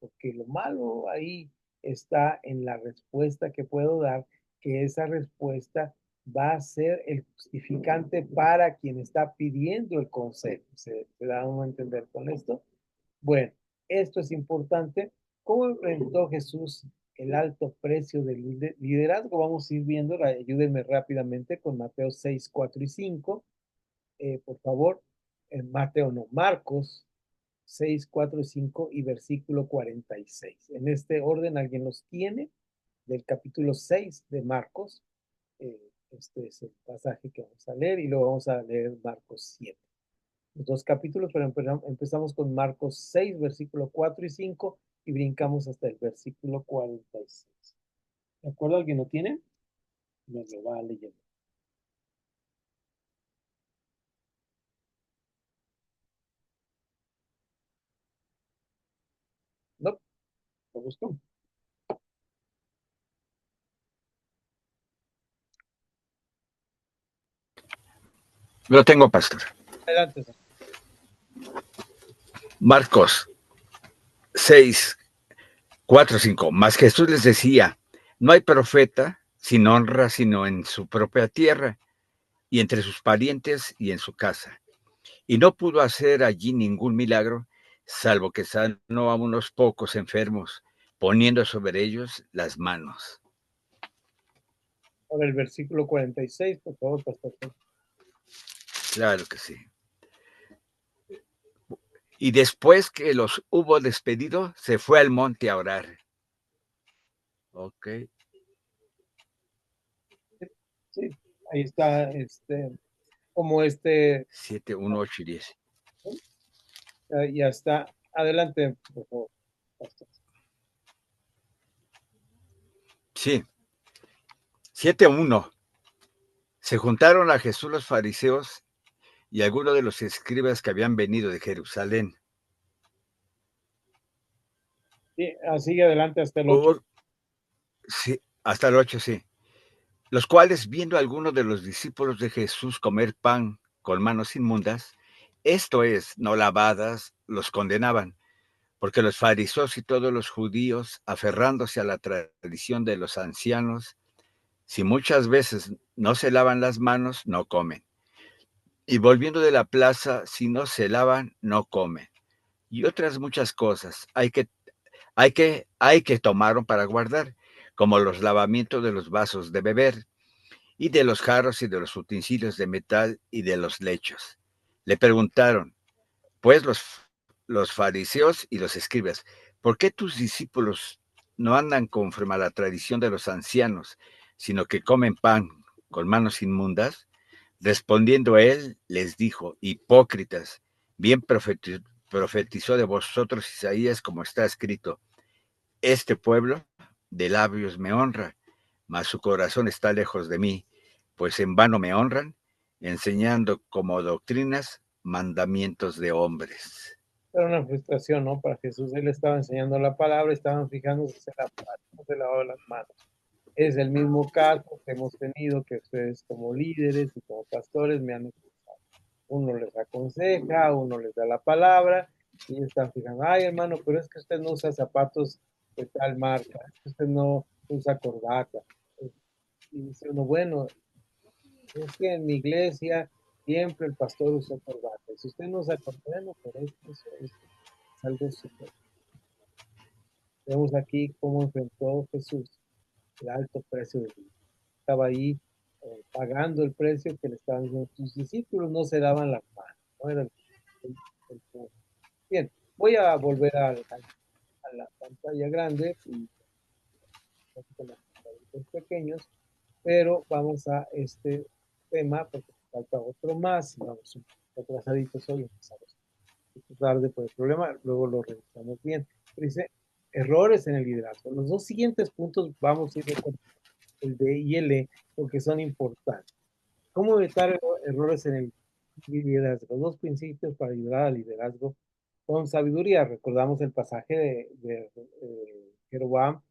Porque lo malo ahí está en la respuesta que puedo dar, que esa respuesta va a ser el justificante para quien está pidiendo el consejo. ¿Se da a entender con esto? Bueno, esto es importante. ¿Cómo enfrentó Jesús el alto precio del liderazgo? Vamos a ir viendo, ayúdenme rápidamente con Mateo 6, 4 y 5. Por favor, en Mateo no, Marcos 6, 4 y 5 y versículo 46. En este orden, ¿alguien los tiene? Del capítulo 6 de Marcos. Este es el pasaje que vamos a leer y luego vamos a leer Marcos 7. Los dos capítulos, pero empezamos con Marcos 6, versículo 4 y 5 y brincamos hasta el versículo 46. ¿De acuerdo? ¿Alguien lo tiene? Me lo va leyendo. No, lo busco. Lo tengo, pastor. Adelante. Marcos 6, 4, 5. Mas Jesús les decía, no hay profeta sin honra sino en su propia tierra y entre sus parientes y en su casa. Y no pudo hacer allí ningún milagro, salvo que sanó a unos pocos enfermos, poniendo sobre ellos las manos. Ahora el versículo 46, por favor, pastor. Claro que sí. Y después que los hubo despedido, se fue al monte a orar. Ok. Sí, ahí está, como 7, 1, 8 y 10. ya está. Adelante, por favor, pastor. Sí. 7, 1. Se juntaron a Jesús los fariseos y algunos de los escribas que habían venido de Jerusalén. Sí, sigue adelante hasta el 8. Sí, hasta el 8, sí. Los cuales, viendo a algunos de los discípulos de Jesús comer pan con manos inmundas, esto es, no lavadas, los condenaban, porque los fariseos y todos los judíos, aferrándose a la tradición de los ancianos, si muchas veces no se lavan las manos, no comen. Y volviendo de la plaza, si no se lavan, no comen. Y otras muchas cosas hay que tomaron para guardar, como los lavamientos de los vasos de beber, y de los jarros y de los utensilios de metal y de los lechos. Le preguntaron, pues los fariseos y los escribas, ¿por qué tus discípulos no andan conforme a la tradición de los ancianos, sino que comen pan con manos inmundas? Respondiendo él, les dijo, hipócritas, bien profetizó de vosotros Isaías como está escrito, este pueblo de labios me honra, mas su corazón está lejos de mí, pues en vano me honran, enseñando como doctrinas mandamientos de hombres. Era una frustración, ¿no? Para Jesús, él estaba enseñando la palabra, estaban fijándose si no se lavaba las manos. Es el mismo caso que hemos tenido, que ustedes como líderes y como pastores me han escuchado. Uno les aconseja, uno les da la palabra y ellos están fijando, ay hermano, pero es que usted no usa zapatos de tal marca, es que usted no usa corbata. Y dice uno, bueno, es que en mi iglesia siempre el pastor usa corbata. Si usted no usa corbata, no, pero eso es algo súper. Vemos aquí cómo enfrentó Jesús el alto precio de vida. Estaba ahí pagando el precio que le estaban diciendo. Tus discípulos no se daban las manos, ¿no? Era el punto. Bien, voy a volver a la pantalla grande y con los cuadritos pequeños, pero vamos a este tema porque falta otro más. Vamos un poco atrasaditos hoy, empezamos tarde por el problema, luego lo revisamos bien. Dice, errores en el liderazgo. Los dos siguientes puntos vamos a ir recordando, el D y el E, porque son importantes. ¿Cómo evitar errores en el liderazgo? Dos principios para ayudar al liderazgo con sabiduría. Recordamos el pasaje de Jeroboam,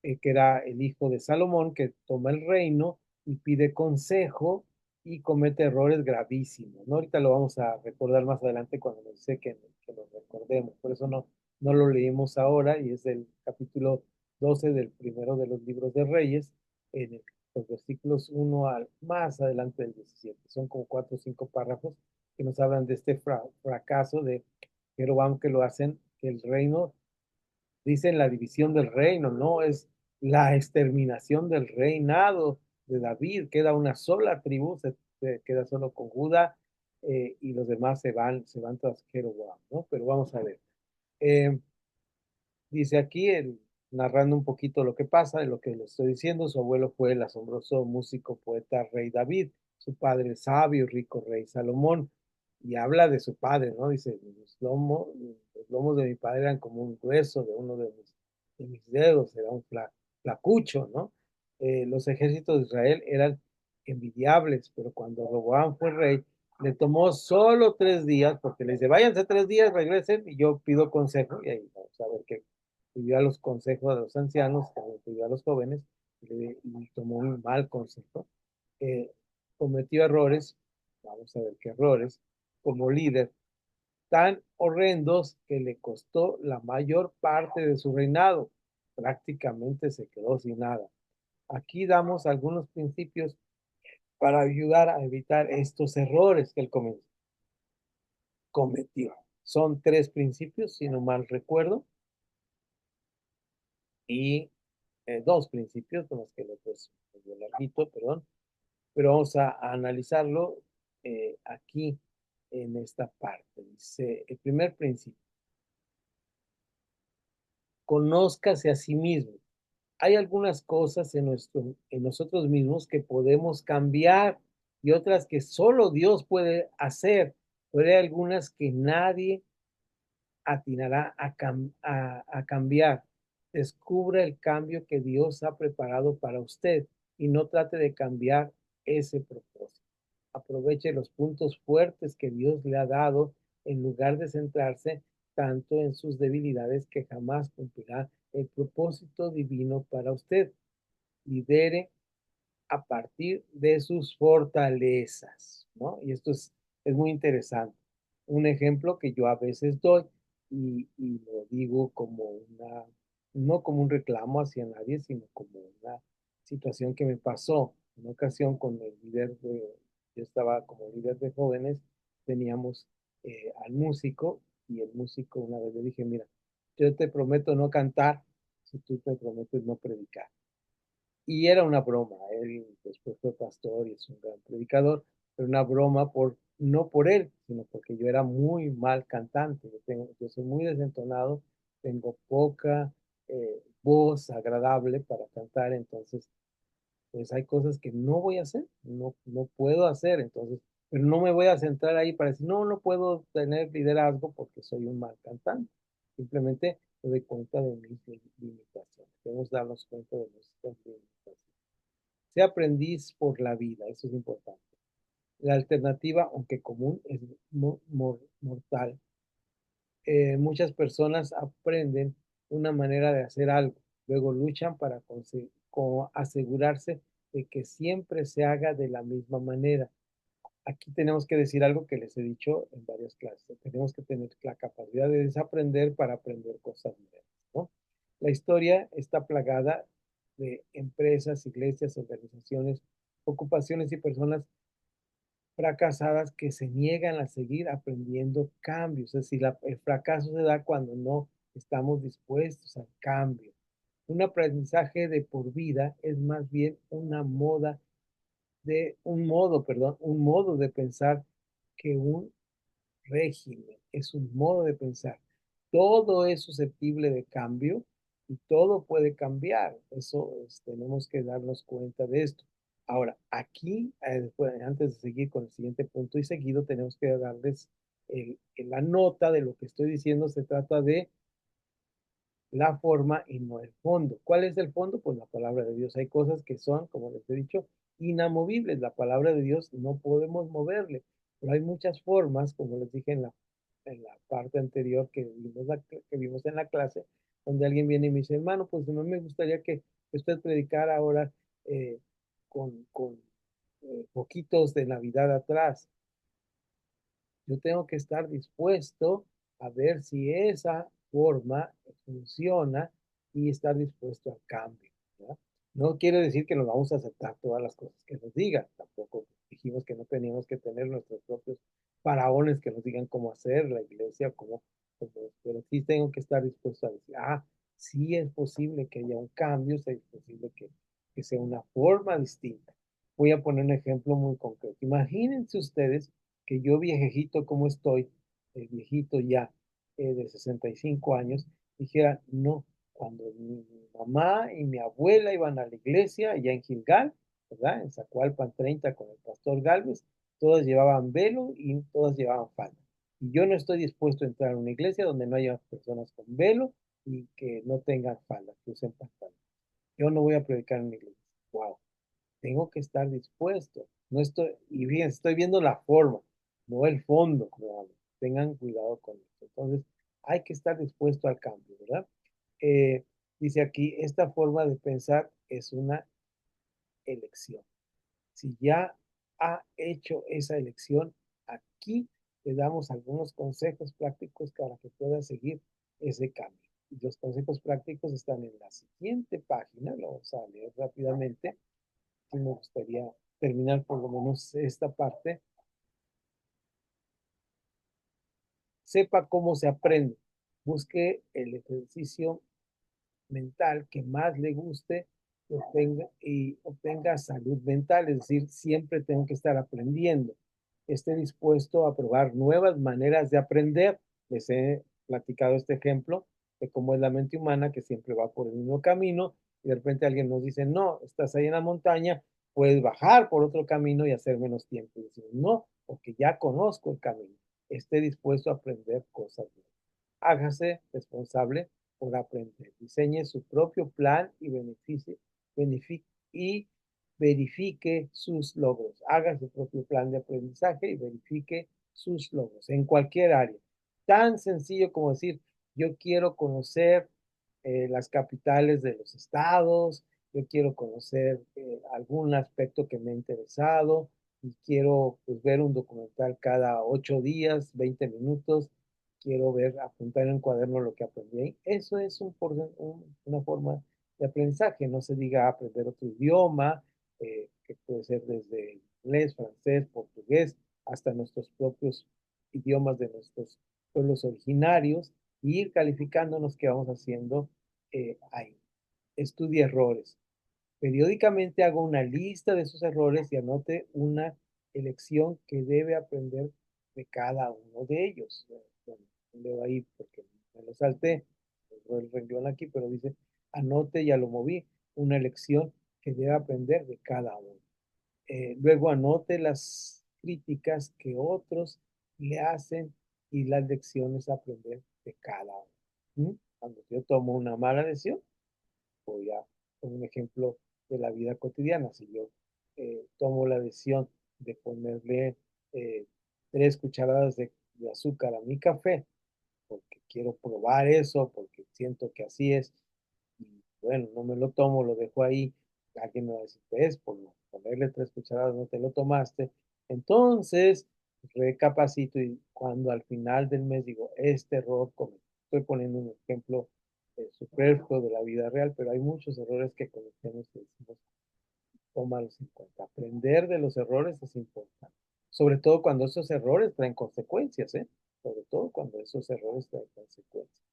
que era el hijo de Salomón, que toma el reino y pide consejo y comete errores gravísimos, ¿no? Ahorita lo vamos a recordar más adelante cuando nos dice que lo recordemos, por eso no lo leímos ahora y es el capítulo 12 del primero de los libros de Reyes, en los versículos 1 al más adelante del 17. Son como 4 o 5 párrafos que nos hablan de este fracaso de Jeroboam, que lo hacen que el reino, dicen la división del reino, no, es la exterminación del reinado de David, queda una sola tribu, se queda solo con Judá, y los demás se van tras Jeroboam, ¿no? Pero vamos a ver. Eh, Dice aquí, narrando un poquito lo que pasa, de lo que le estoy diciendo, su abuelo fue el asombroso músico, poeta, rey David, su padre sabio, rico rey Salomón, y habla de su padre, ¿no? Dice, los lomos de mi padre eran como un hueso de uno de mis dedos, era un flacucho, ¿no? Los ejércitos de Israel eran envidiables, pero cuando Roboam fue rey, le tomó solo 3 días, porque le dice, váyanse 3 días, regresen, y yo pido consejo, y ahí vamos a ver qué pidió a los consejos de los ancianos, también pidió a los jóvenes, y tomó un mal consejo. Eh, Cometió errores, vamos a ver qué errores, como líder, tan horrendos que le costó la mayor parte de su reinado. Prácticamente se quedó sin nada. Aquí damos algunos principios para ayudar a evitar estos errores que él cometió. Son 3 principios, si no mal recuerdo, y 2 principios, con los que lo pues medio larguito, perdón, pero vamos a analizarlo aquí en esta parte. Dice, el primer principio, conózcase a sí mismo. Hay algunas cosas en nosotros mismos que podemos cambiar y otras que solo Dios puede hacer, pero hay algunas que nadie atinará a cambiar. Descubra el cambio que Dios ha preparado para usted y no trate de cambiar ese propósito. Aproveche los puntos fuertes que Dios le ha dado en lugar de centrarse tanto en sus debilidades que jamás cumplirá el propósito divino para usted. Lidere a partir de sus fortalezas, ¿no? Y esto es muy interesante. Un ejemplo que yo a veces doy y lo digo como no como un reclamo hacia nadie, sino como una situación que me pasó. En una ocasión con el yo estaba como líder de jóvenes, teníamos al músico y el músico una vez le dije, mira, yo te prometo no cantar si tú te prometes no predicar. Y era una broma, él después fue pastor y es un gran predicador, pero una broma no por él, sino porque yo era muy mal cantante, yo soy muy desentonado, tengo poca voz agradable para cantar, entonces pues hay cosas que no voy a hacer, no puedo hacer, entonces, pero no me voy a centrar ahí para decir, no puedo tener liderazgo porque soy un mal cantante, simplemente me doy cuenta de mis limitaciones, debemos darnos cuenta de nuestras limitaciones. Sea aprendiz por la vida, eso es importante. La alternativa, aunque común, es mortal. muchas personas aprenden una manera de hacer algo, luego luchan para asegurarse de que siempre se haga de la misma manera. Aquí tenemos que decir algo que les he dicho en varias clases. Tenemos que tener la capacidad de desaprender para aprender cosas nuevas, ¿no? La historia está plagada de empresas, iglesias, organizaciones, ocupaciones y personas fracasadas que se niegan a seguir aprendiendo cambios. Es decir, el fracaso se da cuando no estamos dispuestos al cambio. Un aprendizaje de por vida es más bien un modo de pensar que un régimen, es un modo de pensar. Todo es susceptible de cambio y todo puede cambiar. Eso tenemos que darnos cuenta de esto. Ahora, aquí, antes de seguir con el siguiente punto y seguido, tenemos que darles la nota de lo que estoy diciendo. Se trata de la forma y no el fondo. ¿Cuál es el fondo? Pues la palabra de Dios. Hay cosas que son, como les he dicho, inamovibles. La palabra de Dios no podemos moverle, pero hay muchas formas, como les dije en la parte anterior que vimos en la clase, donde alguien viene y me dice, hermano, pues no me gustaría que usted predicara ahora eh, con poquitos de Navidad atrás. Yo tengo que estar dispuesto a ver si esa forma funciona y estar dispuesto al cambio, ¿verdad? No quiere decir que nos vamos a aceptar todas las cosas que nos digan. Tampoco dijimos que no teníamos que tener nuestros propios faraones que nos digan cómo hacer la iglesia, pero sí tengo que estar dispuesto a decir, sí es posible que haya un cambio, sí es posible que sea una forma distinta. Voy a poner un ejemplo muy concreto. Imagínense ustedes que yo viejito como estoy, viejito ya de 65 años, dijera, no, cuando mi mamá y mi abuela iban a la iglesia allá en Gilgal, ¿verdad? En Zacualpan 30 con el pastor Galvez, todas llevaban velo y todas llevaban falda. Y yo no estoy dispuesto a entrar a una iglesia donde no haya personas con velo y que no tengan falda, que usen pantalón. Yo no voy a predicar en la iglesia. Wow, tengo que estar dispuesto. No estoy, y bien, estoy viendo la forma, no el fondo. Tengan cuidado con esto. Entonces, hay que estar dispuesto al cambio, ¿verdad? Eh, Dice aquí, esta forma de pensar es una elección. Si ya ha hecho esa elección, aquí le damos algunos consejos prácticos para que pueda seguir ese cambio. Y los consejos prácticos están en la siguiente página, lo vamos a leer rápidamente. Y me gustaría terminar por lo menos esta parte. Sepa cómo se aprende. Busque el ejercicio mental que más le guste y obtenga salud mental. Es decir, siempre tengo que estar aprendiendo. Esté dispuesto a probar nuevas maneras de aprender. Les he platicado este ejemplo de cómo es la mente humana, que siempre va por el mismo camino y de repente alguien nos dice, no, estás ahí en la montaña, puedes bajar por otro camino y hacer menos tiempo. Y decimos, no, porque ya conozco el camino. Esté dispuesto a aprender cosas nuevas. Hágase responsable por aprender. Diseñe su propio plan y y verifique sus logros. Haga su propio plan de aprendizaje y verifique sus logros en cualquier área. Tan sencillo como decir, yo quiero conocer las capitales de los estados, yo quiero conocer algún aspecto que me ha interesado y quiero pues, ver un documental cada 8 días, 20 minutos, quiero apuntar en un cuaderno lo que aprendí ahí. Eso es una forma de aprendizaje. No se diga aprender otro idioma, que puede ser desde inglés, francés, portugués, hasta nuestros propios idiomas de nuestros pueblos originarios, y ir calificándonos qué vamos haciendo ahí. Estudie errores. Periódicamente hago una lista de esos errores y anote una elección que debe aprender de cada uno de ellos. Bueno, leo ahí porque me lo salté, el renglón aquí, pero dice, anote, ya lo moví, una elección que debe aprender de cada uno. Luego anote las críticas que otros le hacen y las lecciones a aprender de cada uno. Cuando yo tomo una mala decisión, voy a poner un ejemplo de la vida cotidiana. Si yo tomo la decisión de ponerle 3 cucharadas de azúcar a mi café porque quiero probar eso, porque siento que así es. Y bueno, no me lo tomo, lo dejo ahí. Alguien me va a decir, ves, por no ponerle 3 cucharadas no te lo tomaste. Entonces, recapacito y cuando al final del mes digo, este error cometí. Estoy poniendo un ejemplo superfluo de la vida real, pero hay muchos errores que cometemos que decimos, tómalos en cuenta. Aprender de los errores es importante. Sobre todo cuando esos errores traen consecuencias, ¿eh? Sobre todo cuando esos errores traen consecuencias.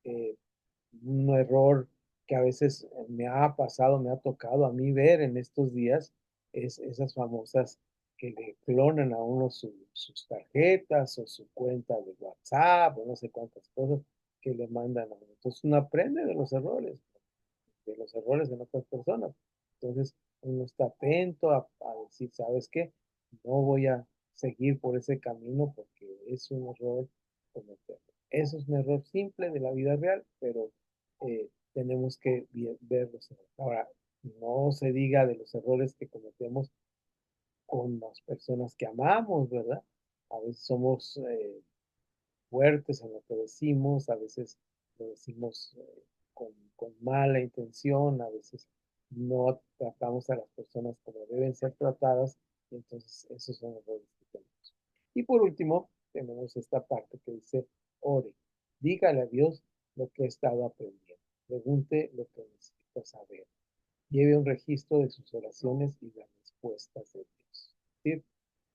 Eh, un error que a veces me ha pasado, me ha tocado a mí ver en estos días, es esas famosas que le clonan a uno sus tarjetas o su cuenta de WhatsApp o no sé cuántas cosas que le mandan a uno. Entonces uno aprende de los errores de otras personas. Entonces, uno está atento a decir, ¿sabes qué? No voy a seguir por ese camino porque es un error cometerlo. Eso es un error simple de la vida real, pero tenemos que ver los errores. Ahora, no se diga de los errores que cometemos con las personas que amamos, ¿verdad? A veces somos fuertes en lo que decimos, a veces lo decimos con mala intención, a veces no tratamos a las personas como deben ser tratadas, y entonces esos son los errores que tenemos. Y por último, tenemos esta parte que dice, ore, dígale a Dios lo que ha estado aprendiendo, pregunte lo que necesita saber, lleve un registro de sus oraciones y las respuestas de Dios. ¿Sí?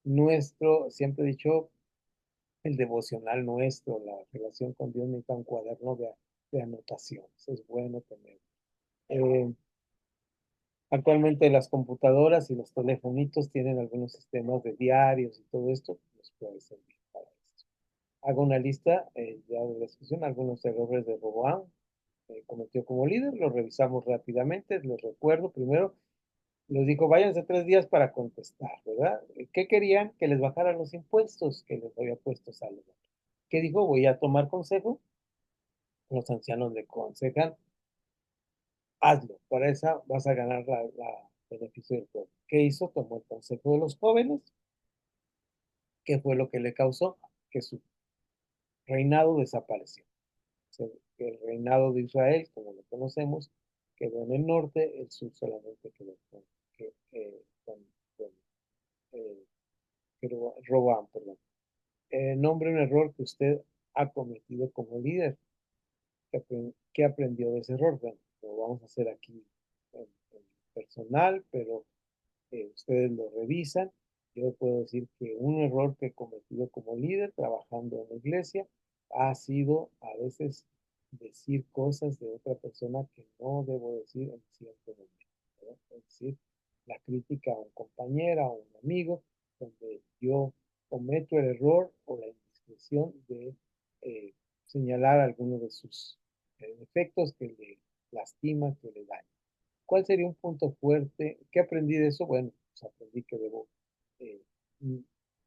Nuestro, siempre he dicho, el devocional nuestro, la relación con Dios necesita un cuaderno de anotaciones. Es bueno tener. Eh, Actualmente las computadoras y los telefonitos tienen algunos sistemas de diarios y todo esto, nos puede servir para esto. Hago una lista ya de discusión, algunos errores de Roboam cometió como líder, los revisamos rápidamente, los recuerdo primero, les digo, váyanse 3 días para contestar, ¿verdad? ¿Qué querían? Que les bajaran los impuestos que les había puesto Salomón. ¿Qué dijo? Voy a tomar consejo. Los ancianos le aconsejan, hazlo, para esa vas a ganar la beneficio del pueblo. ¿Qué hizo? Tomó el consejo de los jóvenes, que fue lo que le causó que su reinado desapareció. O sea, que el reinado de Israel, como lo conocemos, quedó en el norte, el sur solamente quedó con eh, Roboam, perdón. Nombre un error que usted ha cometido como líder. ¿Qué aprendió de ese error? Bueno, lo vamos a hacer aquí en personal, pero ustedes lo revisan. Yo puedo decir que un error que he cometido como líder trabajando en la iglesia ha sido a veces decir cosas de otra persona que no debo decir en cierto momento, ¿verdad? Es decir, la crítica a un compañero, a un amigo, donde yo cometo el error o la indiscreción de eh, señalar alguno de sus defectos que le lastima, que le daña. ¿Cuál sería un punto fuerte? ¿Qué aprendí de eso? Bueno, pues aprendí que debo eh,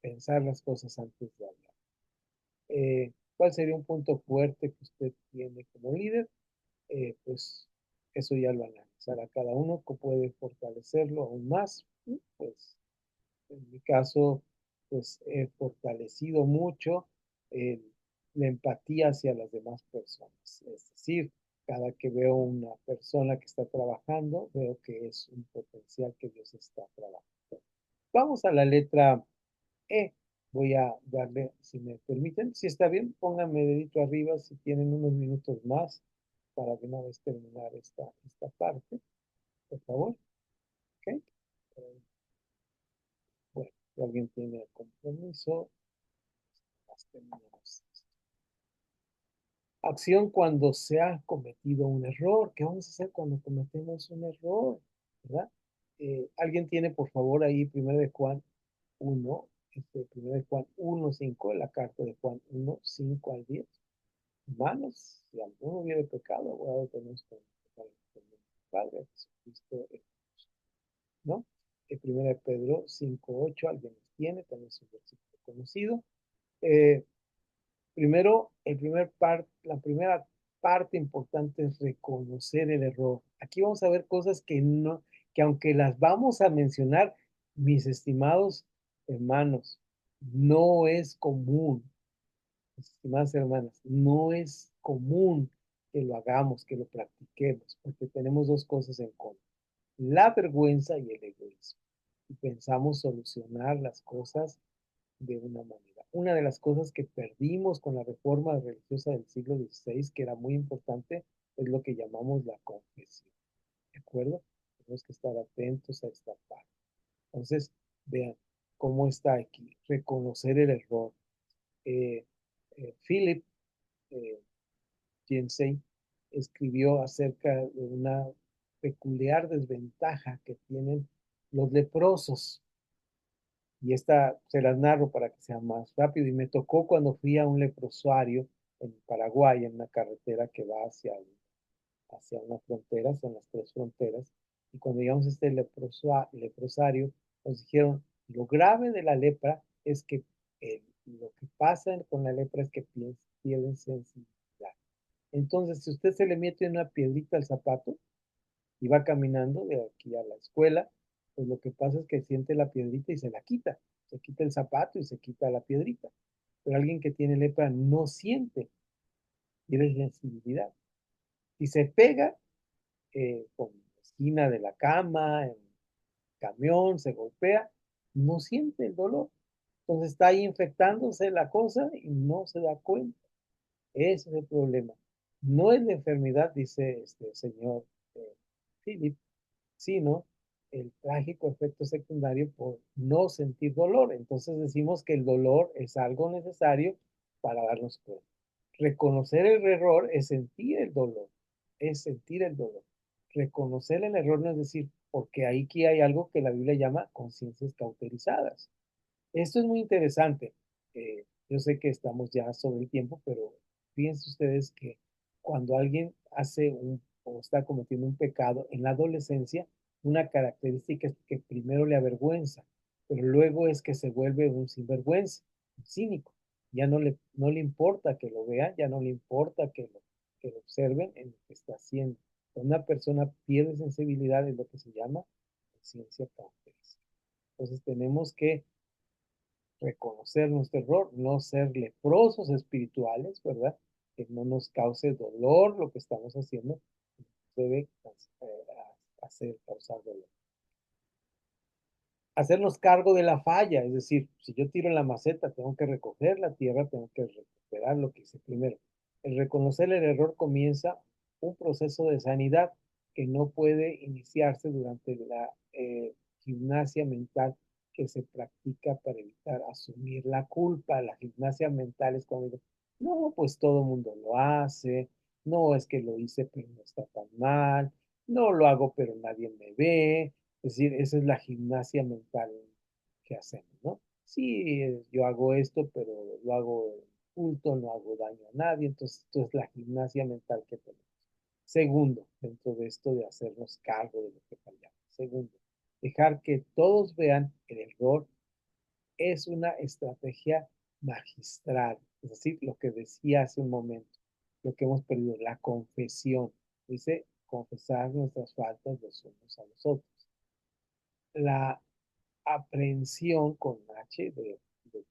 pensar las cosas antes de hablar. ¿Cuál sería un punto fuerte que usted tiene como líder? Pues eso ya lo analizará cada uno, que puede fortalecerlo aún más. Pues en mi caso, pues he fortalecido mucho eh, la empatía hacia las demás personas. Es decir, cada que veo una persona que está trabajando, veo que es un potencial que Dios está trabajando. Vamos a la letra E. Voy a darle, si me permiten, si está bien, pónganme dedito arriba si tienen unos minutos más para de una vez terminar esta parte, por favor. ¿Ok? Bueno, si alguien tiene el compromiso, terminamos. Acción cuando se ha cometido un error. ¿Qué vamos a hacer cuando cometemos un error? ¿Verdad? ¿Alguien tiene, por favor, ahí 1 de Juan 1, 1:5, la carta de Juan 1:5 al 10? Hermanos, si alguno hubiera pecado, abogado tenemos con el Padre Jesucristo, ¿no? 1 de Pedro 5:8, alguien los tiene, también es un versículo conocido. Primero, la primera parte importante es reconocer el error. Aquí vamos a ver cosas que aunque las vamos a mencionar, mis estimados hermanos, no es común. estimadas hermanas, no es común que lo hagamos, que lo practiquemos, porque tenemos dos cosas en contra: la vergüenza y el egoísmo. Y pensamos solucionar las cosas de una manera. Una de las cosas que perdimos con la reforma religiosa del siglo XVI, que era muy importante, es lo que llamamos la confesión. ¿De acuerdo? Tenemos que estar atentos a esta parte. Entonces, vean cómo está aquí. Reconocer el error. Philip Yancey escribió acerca de una peculiar desventaja que tienen los leprosos. Y esta se las narro para que sea más rápido. Y me tocó cuando fui a un leprosario en Paraguay, en una carretera que va hacia una frontera, son las tres fronteras. Y cuando llegamos a este leprosario, nos dijeron, lo grave de la lepra es que lo que pasa con la lepra es que pierden sensibilidad. Entonces, si usted se le mete una piedrita al zapato y va caminando de aquí a la escuela, pues lo que pasa es que siente la piedrita y se la quita. Se quita el zapato y se quita la piedrita. Pero alguien que tiene lepra no siente, tiene sensibilidad. Si se pega con la esquina de la cama, en el camión, se golpea, no siente el dolor. Entonces está ahí infectándose la cosa y no se da cuenta. Ese es el problema. No es la enfermedad, dice este señor Philip, sino el trágico efecto secundario por no sentir dolor. Entonces decimos que el dolor es algo necesario para darnos cuenta. Reconocer el error es sentir el dolor, es sentir el dolor. Reconocer el error no es decir, porque aquí hay algo que la Biblia llama conciencias cauterizadas. Esto es muy interesante. Yo sé que estamos ya sobre el tiempo, pero fíjense ustedes que cuando alguien hace o está cometiendo un pecado en la adolescencia, una característica es que primero le avergüenza, pero luego es que se vuelve un sinvergüenza, un cínico. Ya no le importa que lo vean, ya no le importa que lo observen en lo que está haciendo. Cuando una persona pierde sensibilidad es lo que se llama conciencia cauterizada. Entonces tenemos que reconocer nuestro error, no ser leprosos espirituales, ¿verdad? Que no nos cause dolor lo que estamos haciendo, debe causar dolor. Hacernos cargo de la falla, es decir, si yo tiro en la maceta, tengo que recoger la tierra, tengo que recuperar lo que hice primero. El reconocer el error comienza un proceso de sanidad que no puede iniciarse durante la gimnasia mental que se practica para evitar asumir la culpa. La gimnasia mental es cuando digo, no, pues todo el mundo lo hace, no es que lo hice, pero no está tan mal, no lo hago, pero nadie me ve. Es decir, esa es la gimnasia mental que hacemos, ¿no? Sí, yo hago esto, pero lo hago oculto, no hago daño a nadie, entonces esto es la gimnasia mental que tenemos. Segundo, dentro de esto de hacernos cargo de lo que fallamos. Segundo, dejar que todos vean el error es una estrategia magistral, es decir, lo que decía hace un momento, lo que hemos perdido, la confesión. Dice, confesar nuestras faltas los unos a los otros. La aprehensión con H de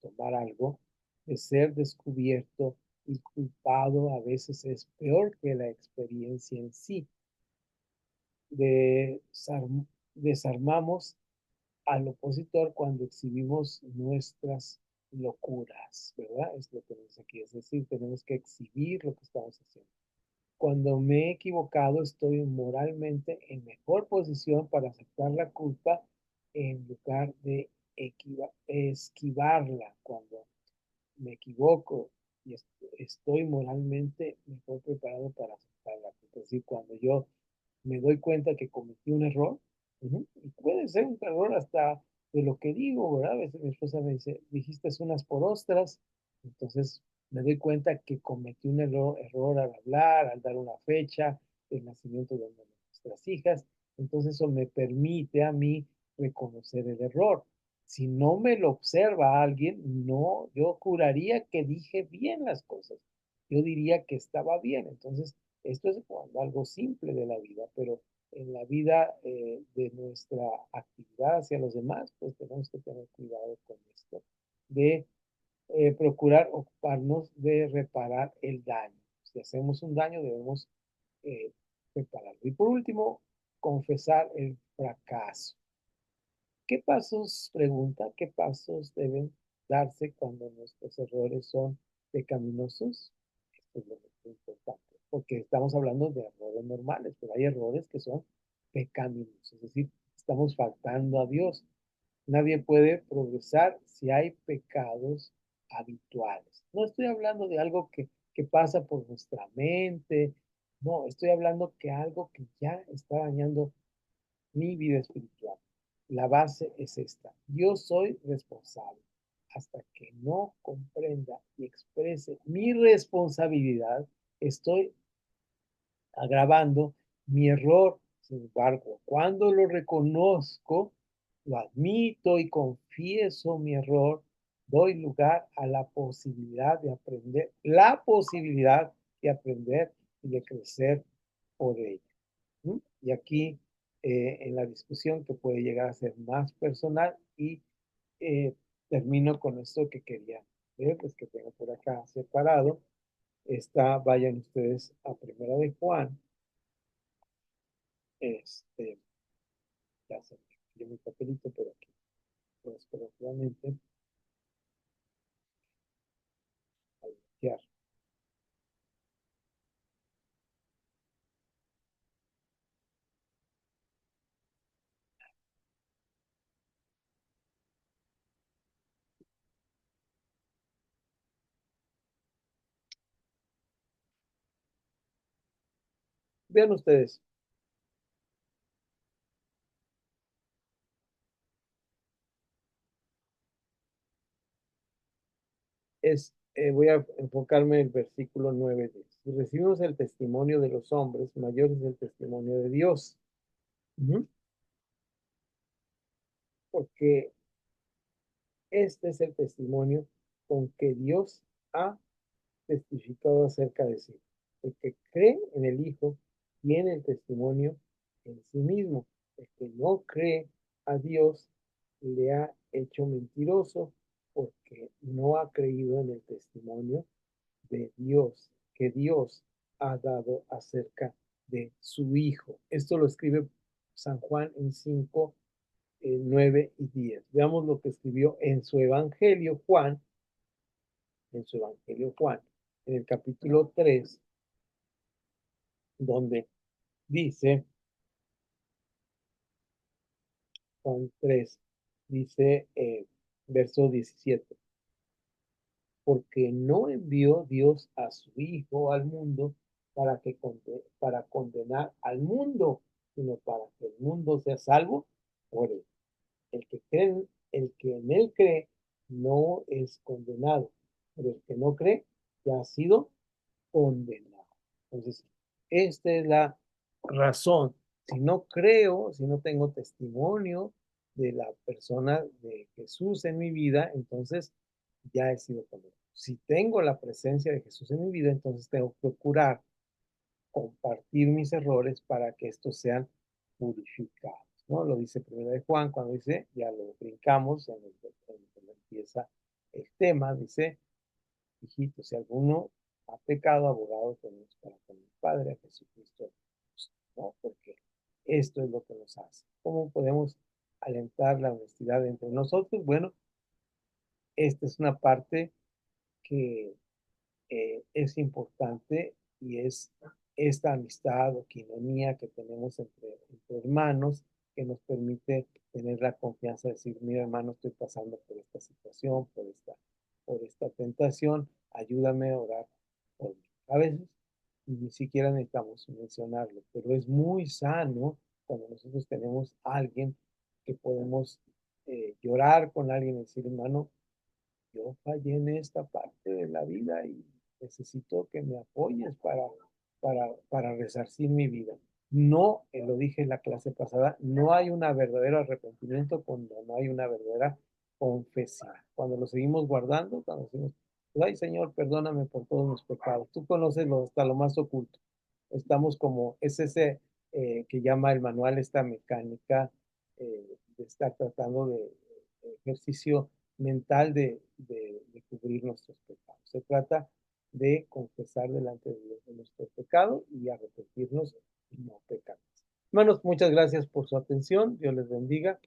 tomar algo, de ser descubierto y culpado a veces es peor que la experiencia en sí. Desarmamos al opositor cuando exhibimos nuestras locuras, ¿verdad? Es lo que dice aquí, es decir, tenemos que exhibir lo que estamos haciendo. Cuando me he equivocado, estoy moralmente en mejor posición para aceptar la culpa en lugar de esquivarla. Cuando me equivoco y estoy moralmente mejor preparado para aceptar la culpa. Es decir, cuando yo me doy cuenta que cometí un error, y puede ser un error hasta de lo que digo, ¿verdad? A veces mi esposa me dice, dijiste unas por ostras, entonces me doy cuenta que cometí un error al hablar, al dar una fecha del nacimiento de una de nuestras hijas, entonces eso me permite a mí reconocer el error. Si no me lo observa alguien, no, yo juraría que dije bien las cosas. Yo diría que estaba bien. Entonces, esto es cuando algo simple de la vida, pero en la vida de nuestra actividad hacia los demás, pues tenemos que tener cuidado con esto, de procurar ocuparnos de reparar el daño. Si hacemos un daño, debemos repararlo. Y por último, confesar el fracaso. ¿Qué pasos, pregunta, qué pasos deben darse cuando nuestros errores son pecaminosos? Esto es lo importante, porque estamos hablando de errores normales, pero hay errores que son pecaminosos, es decir, estamos faltando a Dios. Nadie puede progresar si hay pecados habituales. No estoy hablando de algo que pasa por nuestra mente, no, estoy hablando que algo que ya está dañando mi vida espiritual. La base es esta. Yo soy responsable. Hasta que no comprenda y exprese mi responsabilidad, estoy agravando mi error. Sin embargo, cuando lo reconozco, lo admito y confieso mi error, doy lugar a la posibilidad de aprender, y de crecer por ello. Y aquí en la discusión que puede llegar a ser más personal y termino con esto que quería ver, pues que tengo por acá separado. Vayan ustedes a Primera de Juan. Ya se me cayó mi papelito, pero aquí, pues, rápidamente, a limpiar. Vean ustedes, voy a enfocarme en el versículo 9:10. Si recibimos el testimonio de los hombres, mayor es el testimonio de Dios. Porque este es el testimonio con que Dios ha testificado acerca de sí. El que cree en el Hijo tiene el testimonio en sí mismo. El que no cree a Dios le ha hecho mentiroso porque no ha creído en el testimonio de Dios, que Dios ha dado acerca de su Hijo. Esto lo escribe San Juan en 5, 9 y 10. Veamos lo que escribió en su Evangelio Juan, en el capítulo 3, donde dice, Juan 3, dice, verso 17, porque no envió Dios a su Hijo al mundo para condenar al mundo, sino para que el mundo sea salvo por él. El que en él cree no es condenado, pero el que no cree ya ha sido condenado. Entonces, esta es la razón. Si no creo, si no tengo testimonio de la persona de Jesús en mi vida, entonces ya he sido condenado. Si tengo la presencia de Jesús en mi vida, entonces tengo que procurar compartir mis errores para que estos sean purificados, ¿no? Lo dice primero de Juan cuando dice, ya lo brincamos cuando empieza el tema, dice, hijito, si alguno ha pecado, abogado tenemos para con el Padre, a Jesucristo, ¿no? Porque esto es lo que nos hace. ¿Cómo podemos alentar la honestidad entre nosotros? Bueno, esta es una parte que es importante y es esta amistad o quinonía que tenemos entre hermanos que nos permite tener la confianza de decir, mira hermano, estoy pasando por esta situación, por esta tentación, ayúdame a orar por mí. A veces ni siquiera necesitamos mencionarlo, pero es muy sano cuando nosotros tenemos a alguien que podemos llorar con alguien y decir, hermano, yo fallé en esta parte de la vida y necesito que me apoyes para resarcir mi vida. No, lo dije en la clase pasada, no hay un verdadero arrepentimiento cuando no hay una verdadera confesión. Cuando lo seguimos guardando, cuando decimos, ay Señor, perdóname por todos mis pecados. Tú conoces hasta lo más oculto. Estamos como, es ese que llama el manual esta mecánica de estar tratando de ejercicio mental de cubrir nuestros pecados. Se trata de confesar delante de Dios de nuestro pecado y arrepentirnos y no pecar. Hermanos, muchas gracias por su atención. Dios les bendiga.